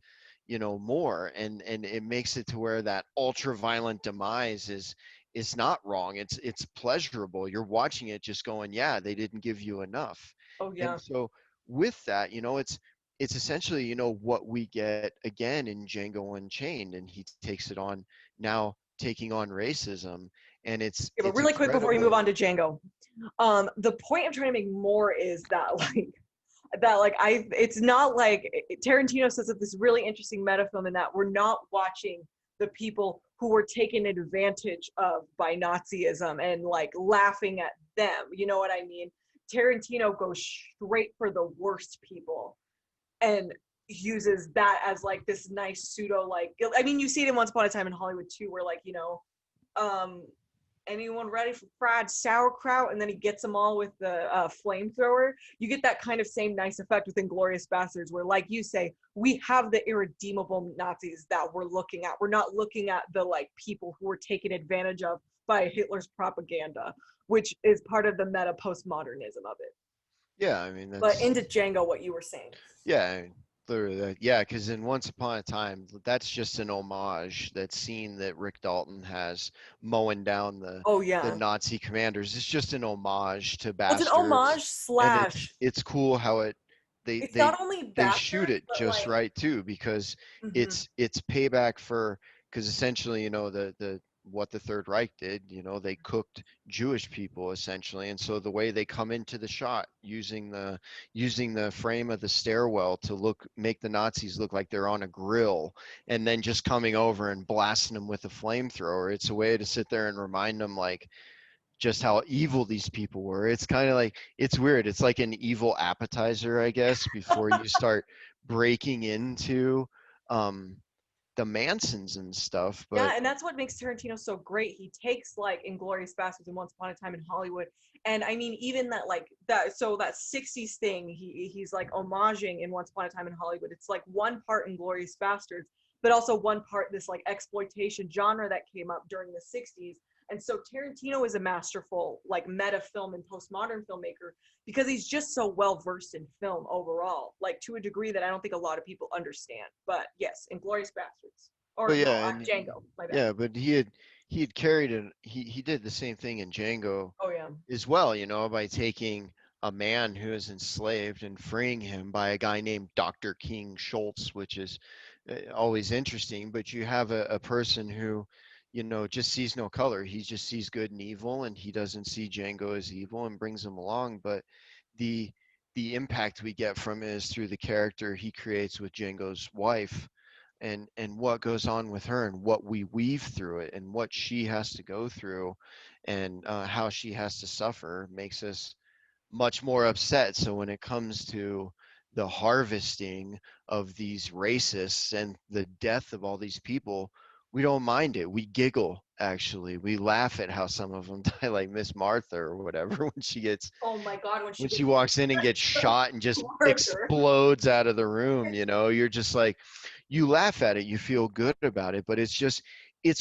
more, and it makes it to where that ultra violent demise is not wrong. It's pleasurable. You're watching it just going, yeah, they didn't give you enough. Oh And yeah. so with that, it's essentially, what we get again in Django Unchained, and he takes it on now, taking on racism, and it's Yeah, but it's really quick before we move incredible. on to Django, the point I'm trying to make more is that it's not like Tarantino sets up this really interesting meta film in that we're not watching the people who were taken advantage of by Nazism and like laughing at them. You know what I mean? Tarantino goes straight for the worst people and uses that as like this nice pseudo like I mean you see it in Once Upon a Time in Hollywood too, where like um anyone ready for fried sauerkraut, and then he gets them all with the flamethrower. You get that kind of same nice effect with Inglourious Bastards, where like you say, we have the irredeemable Nazis that we're looking at. We're not looking at the like people who were taken advantage of by Hitler's propaganda, which is part of the meta postmodernism of it. Yeah, I mean But that's into Django, what you were saying. yeah, I mean, literally that. Yeah, because in Once Upon a Time, that's just an homage. That scene that Rick Dalton has mowing down Oh the yeah. Nazi commanders. It's just an homage to Well, it's an Bastards, homage and slash. it's cool how they It's they not only they shoot bastards, it but just like. right too, because Mhm. it's payback for, because essentially, the what the Third Reich did, they cooked Jewish people essentially, and so the way they come into the shot using the frame of the stairwell to make the Nazis look like they're on a grill, and then just coming over and blasting them with a flamethrower. It's a way to sit there and remind them, like, just how evil these people were. It's kind of like, it's weird. It's like an evil appetizer, I guess, before you start breaking into um, the Mansons and stuff. Yeah, But and that's what makes Tarantino so great. He takes like Inglorious Bastards and Once Upon a Time in Hollywood, and I mean even that like that so that '60s thing he's like homaging in Once Upon a Time in Hollywood. It's like one part Inglorious Bastards, but also one part this like exploitation genre that came up during the '60s. And so Tarantino is a masterful like meta film and postmodern filmmaker because he's just so well versed in film overall, like to a degree that I don't think a lot of people understand. But yes, Inglorious Bastards. Or but no, yeah, and Django. My bad. yeah, but he had carried it. He did the same thing in Django Oh yeah. as well, by taking a man who is enslaved and freeing him by a guy named Dr. King Schultz, which is always interesting. But you have a person who, just sees no color. He just sees good and evil, and he doesn't see Django as evil and brings him along. But the the impact we get from it is through the character he creates with Django's wife, and what goes on with her, and what we weave through it, and what she has to go through, and how she has to suffer, makes us much more upset. So when it comes to the harvesting of these racists and the death of all these people, we don't mind it. We giggle, actually. We laugh at how some of them die, like Miss Martha or whatever, Oh my God, when she when gets she walks in and gets shot and just murdered. explodes out of the room. You're just like, you laugh at it, you feel good about it, but it's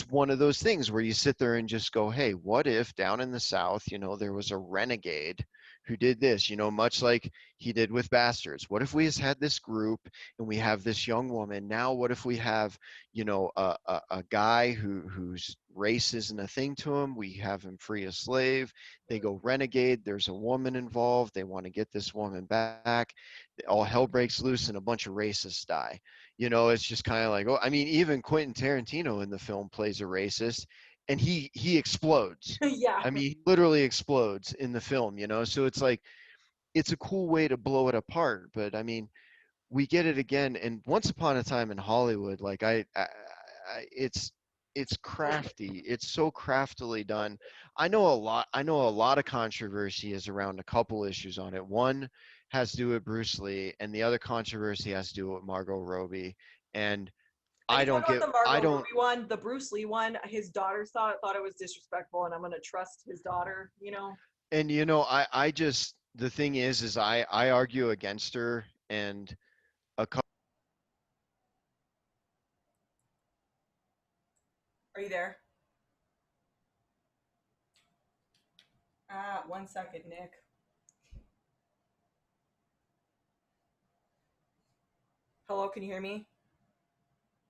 one of those things where you sit there and just go, hey, what if down in the South, there was a renegade who did this, much like he did with Bastards. What if we just had this group and we have this young woman? Now what if we have, a guy whose race isn't a thing to him? We have him free a slave. They go renegade. There's a woman involved. They want to get this woman back. All hell breaks loose and a bunch of racists die. It's just kind of like, oh, I mean, even Quentin Tarantino in the film plays a racist, and he explodes. Yeah. I mean, he literally explodes in the film. So it's like, it's a cool way to blow it apart. But I mean, we get it again, and Once Upon a Time in Hollywood, like it's crafty. It's so craftily done. I know a lot of controversy is around a couple issues on it. One has to do with Bruce Lee, and the other controversy has to do with Margot Robbie. And I I can talk don't about get the I Margot don't Robbie one, the Bruce Lee one. His daughter thought it was disrespectful, and I'm gonna trust his daughter. and I just the thing is I argue against her, and a couple. Are you there? 1 second, Nick. Hello, can you hear me?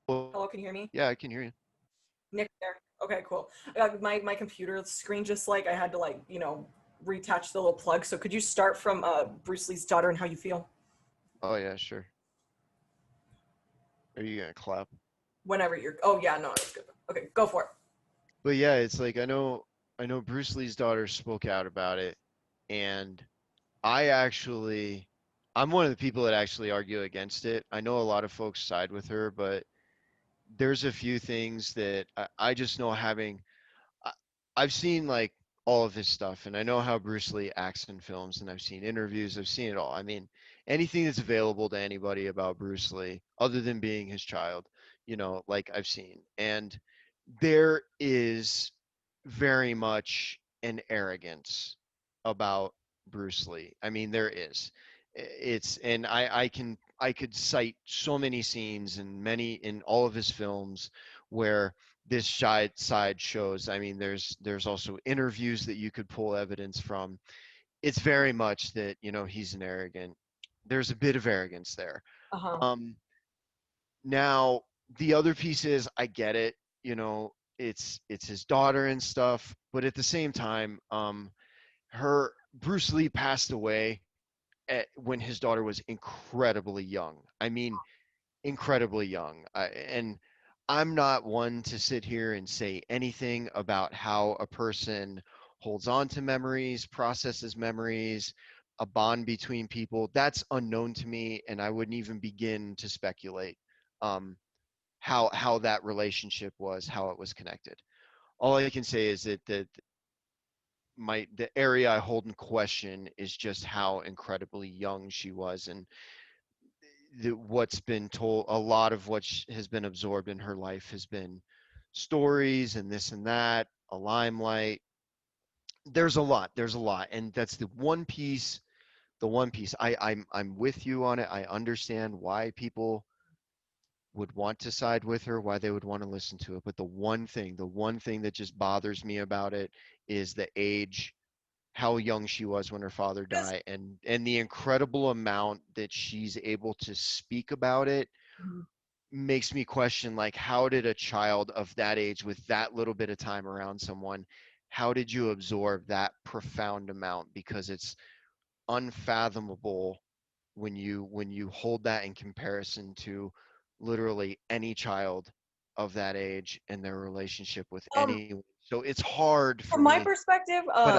Hello, can you hear me? Yeah, I can hear you. Nick there. Okay, cool. My computer screen just like I had to retouch the little plug. So could you start from Bruce Lee's daughter and how you feel? Oh yeah, sure. Are you gonna clap? Whenever you're. Oh yeah, no, it's good. Okay, go for it. But yeah, it's like I know Bruce Lee's daughter spoke out about it, and I actually I'm one of the people that actually argue against it. I know a lot of folks side with her, but there's a few things that I just know having I, I've seen like all of his stuff, and I know how Bruce Lee acts in films, and I've seen interviews, I've seen it all. I mean, anything that's available to anybody about Bruce Lee, other than being his child, like I've seen. And there is very much an arrogance about Bruce Lee. I mean, there is. And I could cite so many scenes and many in all of his films where this side shows. I mean, there's also interviews that you could pull evidence from. It's very much that, he's an arrogant. There's a bit of arrogance there. Uh huh. Um, Now, the other piece is I get it, it's his daughter and stuff, but at the same time, her Bruce Lee passed away when his daughter was incredibly young. I mean, incredibly young. And I'm not one to sit here and say anything about how a person holds on to memories, processes memories, a bond between people. That's unknown to me, and I wouldn't even begin to speculate. Um, how that relationship was, how it was connected. All I can say is that the area I hold in question is just how incredibly young she was, and what's been told. A lot of what has been absorbed in her life has been stories and this and that, a limelight. There's a lot, and that's the one piece I'm with you on it. I understand why people would want to side with her, why they would want to listen to it. But the one thing that just bothers me about it is the age, how young she was when her father Because died, and the incredible amount that she's able to speak about it makes me question, like, how did a child of that age with that little bit of time around someone, how did you absorb that profound amount? Because it's unfathomable when you hold that in comparison to literally any child of that age and their relationship with um, anyone. So it's hard for from my me, perspective, but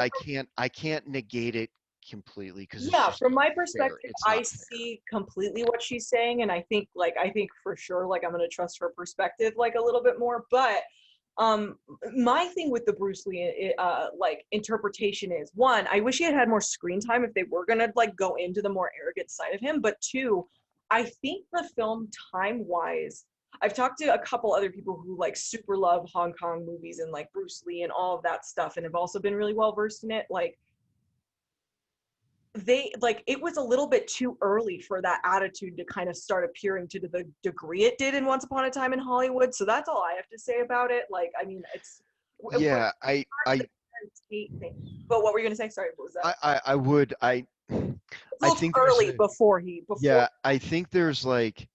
I can't negate it completely because it's yeah, just from not my fair. perspective, It's I not fair. see completely what she's saying, and I think for sure I'm gonna trust her perspective a little bit more. But um, my thing with the Bruce Lee interpretation is, one, I wish he had had more screen time if they were gonna go into the more arrogant side of him. But two, I think the film time wise. I've talked to a couple other people who like super love Hong Kong movies and like Bruce Lee and all of that stuff and have also been really well versed in it. Like they like it was a little bit too early for that attitude to kind of start appearing to the degree it did in Once Upon a Time in Hollywood. So that's all I have to say about it. Like, I mean, it's for Yeah, I Tate thing. But what were you gonna say? Sorry, what was that? I would It's a I little too think there's early a before. yeah, I think there's like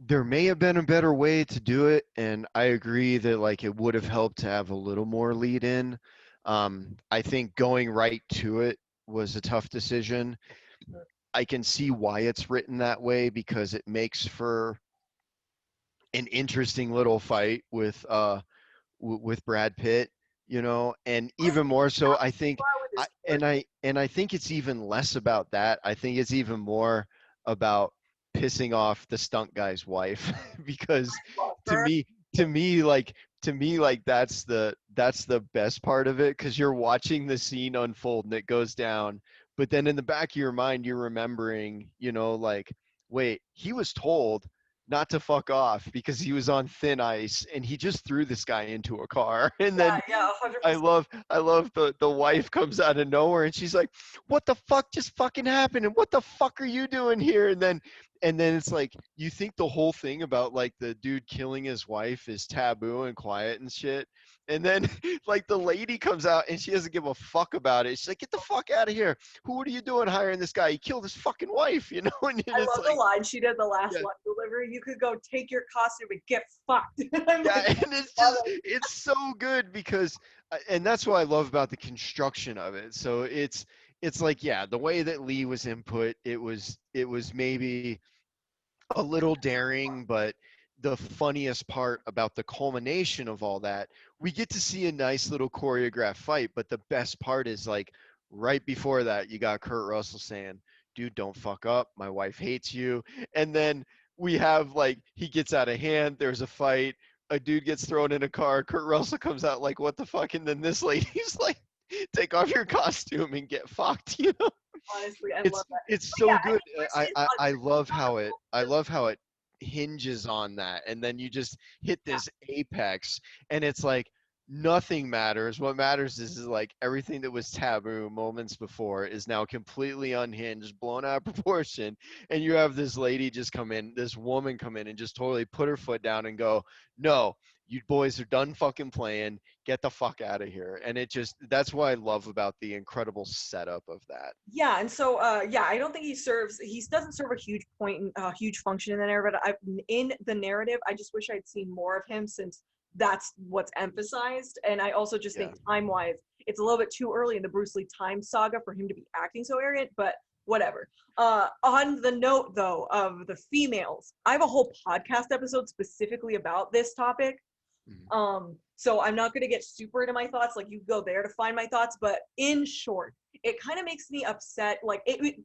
there may have been a better way to do it, and I agree that like it would have helped to have a little more lead in. I think going right to it was a tough decision. I can see why it's written that way because it makes for an interesting little fight with Brad Pitt, you know, and I even think more he so, has I to think fly with his foot. I think it's even less about that. I think it's even more about pissing off the stunt guy's wife because Love to her. me to me like to me like that's the best part of it because you're watching the scene unfold and it goes down, but then in the back of your mind you're remembering, you know, like wait, he was told not to fuck off because he was on thin ice and he just threw this guy into a car. And then Yeah, yeah, 100%. I love the wife comes out of nowhere and she's like, what the fuck just fucking happened and what the fuck are you doing here? And then it's like you think the whole thing about like the dude killing his wife is taboo and quiet and shit, and then like the lady comes out and she doesn't give a fuck about it. She's like, get the fuck out of here, who are you doing hiring this guy, he killed his fucking wife, you know. And I it's love the like line she did the last yeah, line delivery. You could go take your costume and get fucked. I'm yeah, like, and it's love just it. it's so good because and that's what I love about the construction of it. So it's like yeah, the way that Lee was input, it was maybe a little daring, but the funniest part about the culmination of all that, we get to see a nice little choreographed fight, but the best part is like right before that, you got Kurt Russell saying, dude, don't fuck up. My wife hates you. And then we have like, he gets out of hand. There's a fight. A dude gets thrown in a car. Kurt Russell comes out like, what the fuck? And then this lady's like, take off your costume and get fucked, you know? Honestly, I love that. It's But so yeah, I good. think Bruce Lee's I love how it hinges on that, and then you just hit yeah, this apex, and it's like nothing matters. What matters is like everything that was taboo moments before is now completely unhinged, blown out of proportion, and you have this lady just come in, this woman come in, and just totally put her foot down and go, no. You boys are done fucking playing. Get the fuck out of here. And it just, that's what I love about the incredible setup of that. yeah, and so yeah, I don't think he doesn't serve a huge point and a huge function in the narrative. In the narrative, I just wish I'd seen more of him since that's what's emphasized. And I also just Yeah. think time wise, it's a little bit too early in the Bruce Lee time saga for him to be acting so arrogant, but whatever. On the note though of the females, I have a whole podcast episode specifically about this topic. Mhm. So I'm not going to get super into my thoughts. Like you go there to find my thoughts, but in short, it kind of makes me upset. Like it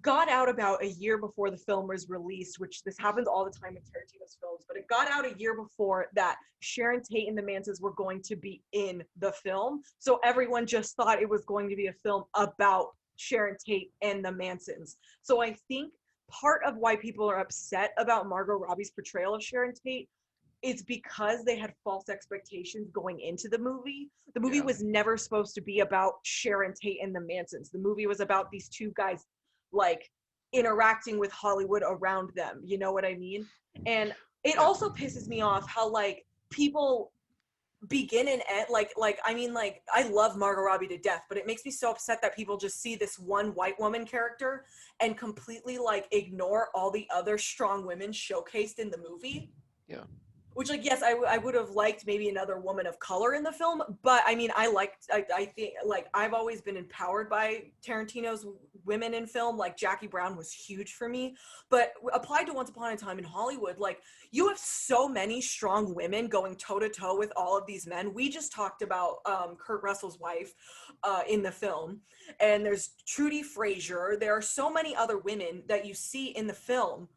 got out about a year before the film was released, which this happens all the time in Tarantino's films, but it got out a year before that Sharon Tate and the Mansons were going to be in the film. So everyone just thought it was going to be a film about Sharon Tate and the Mansons. So I think part of why people are upset about Margot Robbie's portrayal of Sharon Tate is because they had false expectations going into the movie. The movie Yeah. was never supposed to be about Sharon Tate and the Mansons. The movie was about these two guys like interacting with Hollywood around them. You know what I mean? And it Yeah. also pisses me off how like people begin and end like I mean like I love Margot Robbie to death, but it makes me so upset that people just see this one white woman character and completely like ignore all the other strong women showcased in the movie, Yeah. which like yes I would have liked maybe another woman of color in the film, but I mean I think like I've always been empowered by Tarantino's women in film. Like Jackie Brown was huge for me, but applied to Once Upon a Time in Hollywood, like you have so many strong women going toe to toe with all of these men. We just talked about Kurt Russell's wife in the film, and there's Trudy Frazier. There are so many other women that you see in the film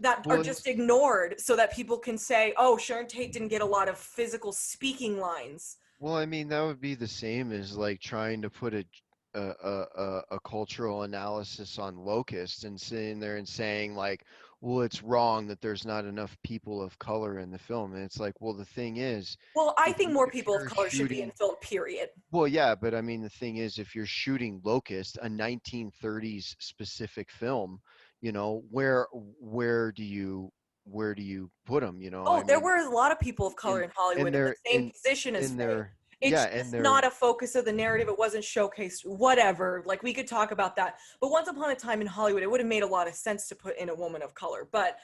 that are Well, just ignored so that people can say, oh, Sharon Tate didn't get a lot of physical speaking lines. I mean, that would be the same as like trying to put a cultural analysis on Locust and sitting there and saying like, well, it's wrong that there's not enough people of color in the film. And it's like, well, the thing is, Well, I if think you more if people of you're color should be in shooting, film, period. well, yeah, but I mean, the thing is, if you're shooting Locust, a 1930s specific film, where do you where do you put them? I Oh, there mean, were a lot of people of color in in Hollywood in in the their same position as in Faye. their yeah, It's and just their not a focus of the narrative. It wasn't showcased. Whatever. Like we could talk about that. But once upon a time in Hollywood, it would have made a lot of sense to put in a woman of color. But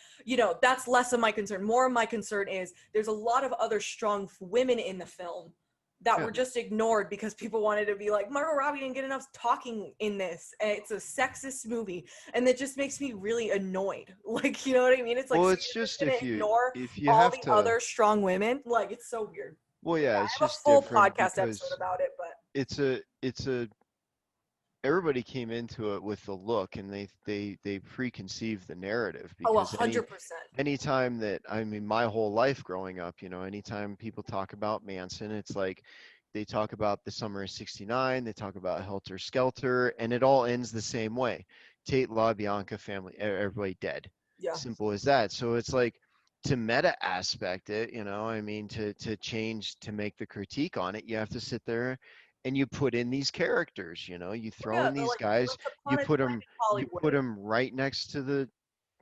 that's less of my concern. More of my concern is there's a lot of other strong women in the film that yeah. were just ignored because people wanted to be like, Margot Robbie didn't get enough talking in this. And it's a sexist movie. And that just makes me really annoyed. Like, you know what I mean? It's like, Well, so it's you're just just gonna ignore if you all have the to. other strong women? Like, it's so weird. Well, But yeah, yeah, it's I have a just full different podcast episode because about it, but it's a everybody came into it with the look, and they preconceived the narrative, oh, because 100%. anytime that, I mean, my whole life growing up, anytime people talk about Manson, it's like they talk about the summer of 69, they talk about Helter Skelter, and it all ends the same way. Tate LaBianca family, everybody dead. Yeah. Simple as that. So it's like, to meta aspect it, I mean, to change, to make the critique on it, you have to sit there and you put in these characters, you Well, throw yeah, in they're these like guys, once upon a time in you put Hollywood. them right next to the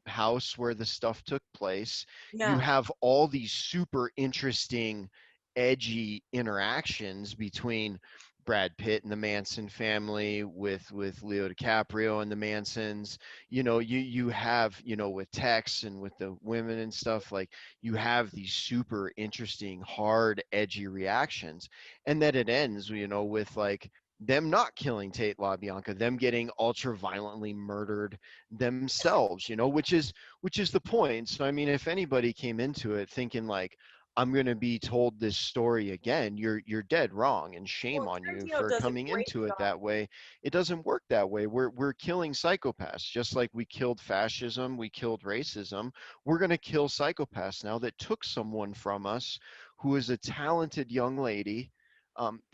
house where the stuff took place. You Yeah. have all these super interesting, edgy interactions between Brad Pitt and the Manson family, with Leo DiCaprio and the Mansons. You have, with Tex and with the women and stuff, like, you have these super interesting, hard, edgy reactions. And then it ends, with, like, them not killing Tate LaBianca, them getting ultra violently murdered themselves, which is the point. So I mean, if anybody came into it thinking like, I'm going to be told this story again, you're dead wrong, and shame Well, on you Tarantino for does a coming great into it job. that way. It doesn't work that way. We're killing psychopaths, just like we killed fascism, we killed racism. We're going to kill psychopaths now that took someone from us who is a talented young lady,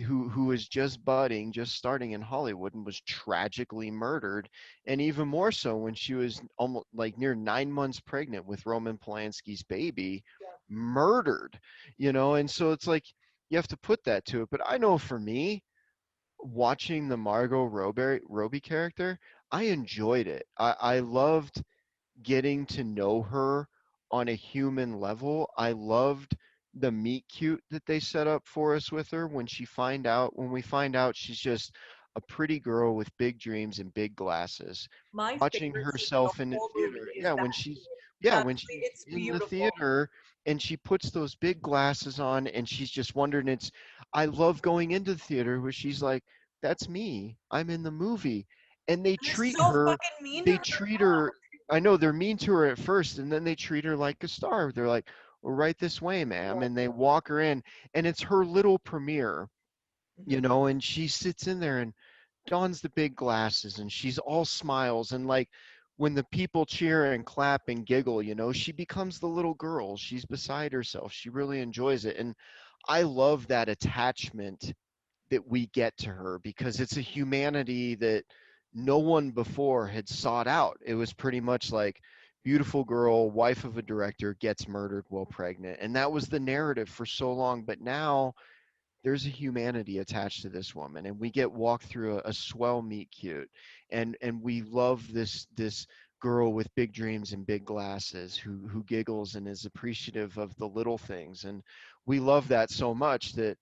who was just budding, just starting in Hollywood, and was tragically murdered. And even more so when she was almost like near 9 months pregnant with Roman Polanski's baby, Yeah. murdered. And so it's like, you have to put that to it. But I know for me, watching the Margot Robbie character, I enjoyed it. I loved getting to know her on a human level. I loved the meet cute that they set up for us with her when we find out she's just a pretty girl with big dreams and big glasses. My Watching favorite scene in the herself in the whole movie theater. is that Yeah, scene. when Honestly, she's it's in the beautiful. theater and she puts those big glasses on and she's just wondering, I love going into the theater where she's like, that's me. I'm in the movie. And they And they're treat so her fucking mean to they her. treat her I know they're mean to her at first, and then they treat her like a star. They're like, well, right this way, ma'am. And they walk her in, and it's her little premiere, Mhm. and she sits in there and dons the big glasses, and she's all smiles. And like, when the people cheer and clap and giggle, she becomes the little girl. She's beside herself. She really enjoys it. And I love that attachment that we get to her, because it's a humanity that no one before had sought out. It was pretty much like, beautiful girl, wife of a director, gets murdered while pregnant. And that was the narrative for so long. But now there's a humanity attached to this woman, and we get walked through a swell meet cute, and we love this girl with big dreams and big glasses, who giggles and is appreciative of the little things. And we love that so much that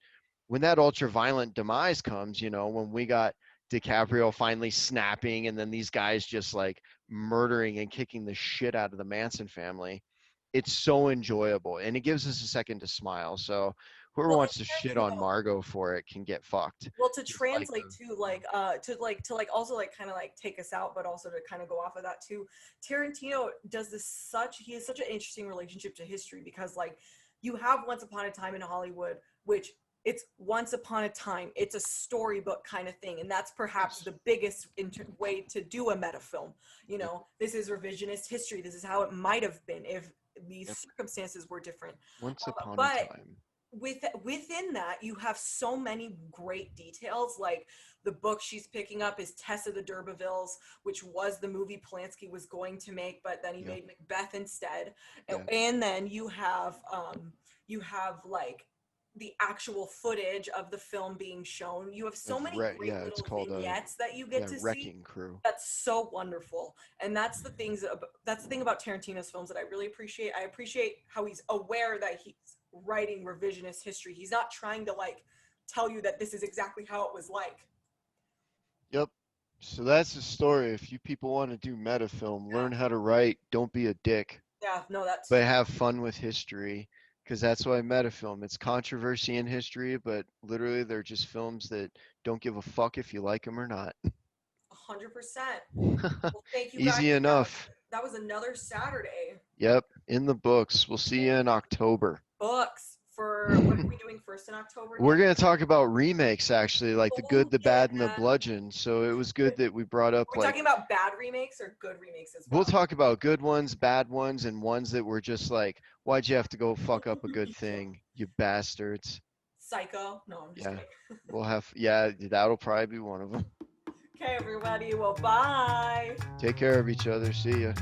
when that ultra violent demise comes, when we got DiCaprio finally snapping, and then these guys just like murdering and kicking the shit out of the Manson family, it's so enjoyable, and it gives us a second to smile. So whoever Well, wants to shit and on Tarantino, Margot for it can get fucked. well, to Just like translate to like also like kind of like take us out, but also to kind of go off of that too. Tarantino does this he has such an interesting relationship to history, because like you have Once Upon a Time in Hollywood, which it's once upon a time, it's a storybook kind of thing, and that's perhaps yes. the biggest way to do a meta film. This is revisionist history. This is how it might have been if these Yep. circumstances were different. Once upon a But time. within that, you have so many great details. Like the book she's picking up is Tess of the D'Urbervilles, which was the movie Polanski was going to make, but then he Yep. made Macbeth instead. Yeah. And then you have like the actual footage of the film being shown. You have so many great Yeah, it's little called vignettes that you get yeah, to see. Wrecking Crew. That's so wonderful. And that's the thing about Tarantino's films that I really appreciate. I appreciate how he's aware that he's writing revisionist history. He's not trying to like tell you that this is exactly how it was like. Yep. So that's the story. If you people want to do meta film, Yeah. learn how to write, don't be a dick, Yeah, no, that's but have fun with history. Because that's why meta film. It's controversy in history, but literally they're just films that don't give a fuck if you like them or not. 100%. Well, thank you guys. Easy enough. That was another Saturday. Yep, in the books. We'll see you in October. Books for what are we doing first in October We're again? going to talk about remakes, actually, like The Good, Oh the yeah. Bad, and the Bludgeon. So it was good that we brought up, We're talking about bad remakes or good remakes as we'll well. talk about good ones, bad ones, and ones that were just like, why'd you have to go fuck up a good thing, you bastards? Psycho. No, I'm just Yeah, kidding. yeah, that'll probably be one of them. Okay, everybody. Well, bye. Take care of each other. See ya.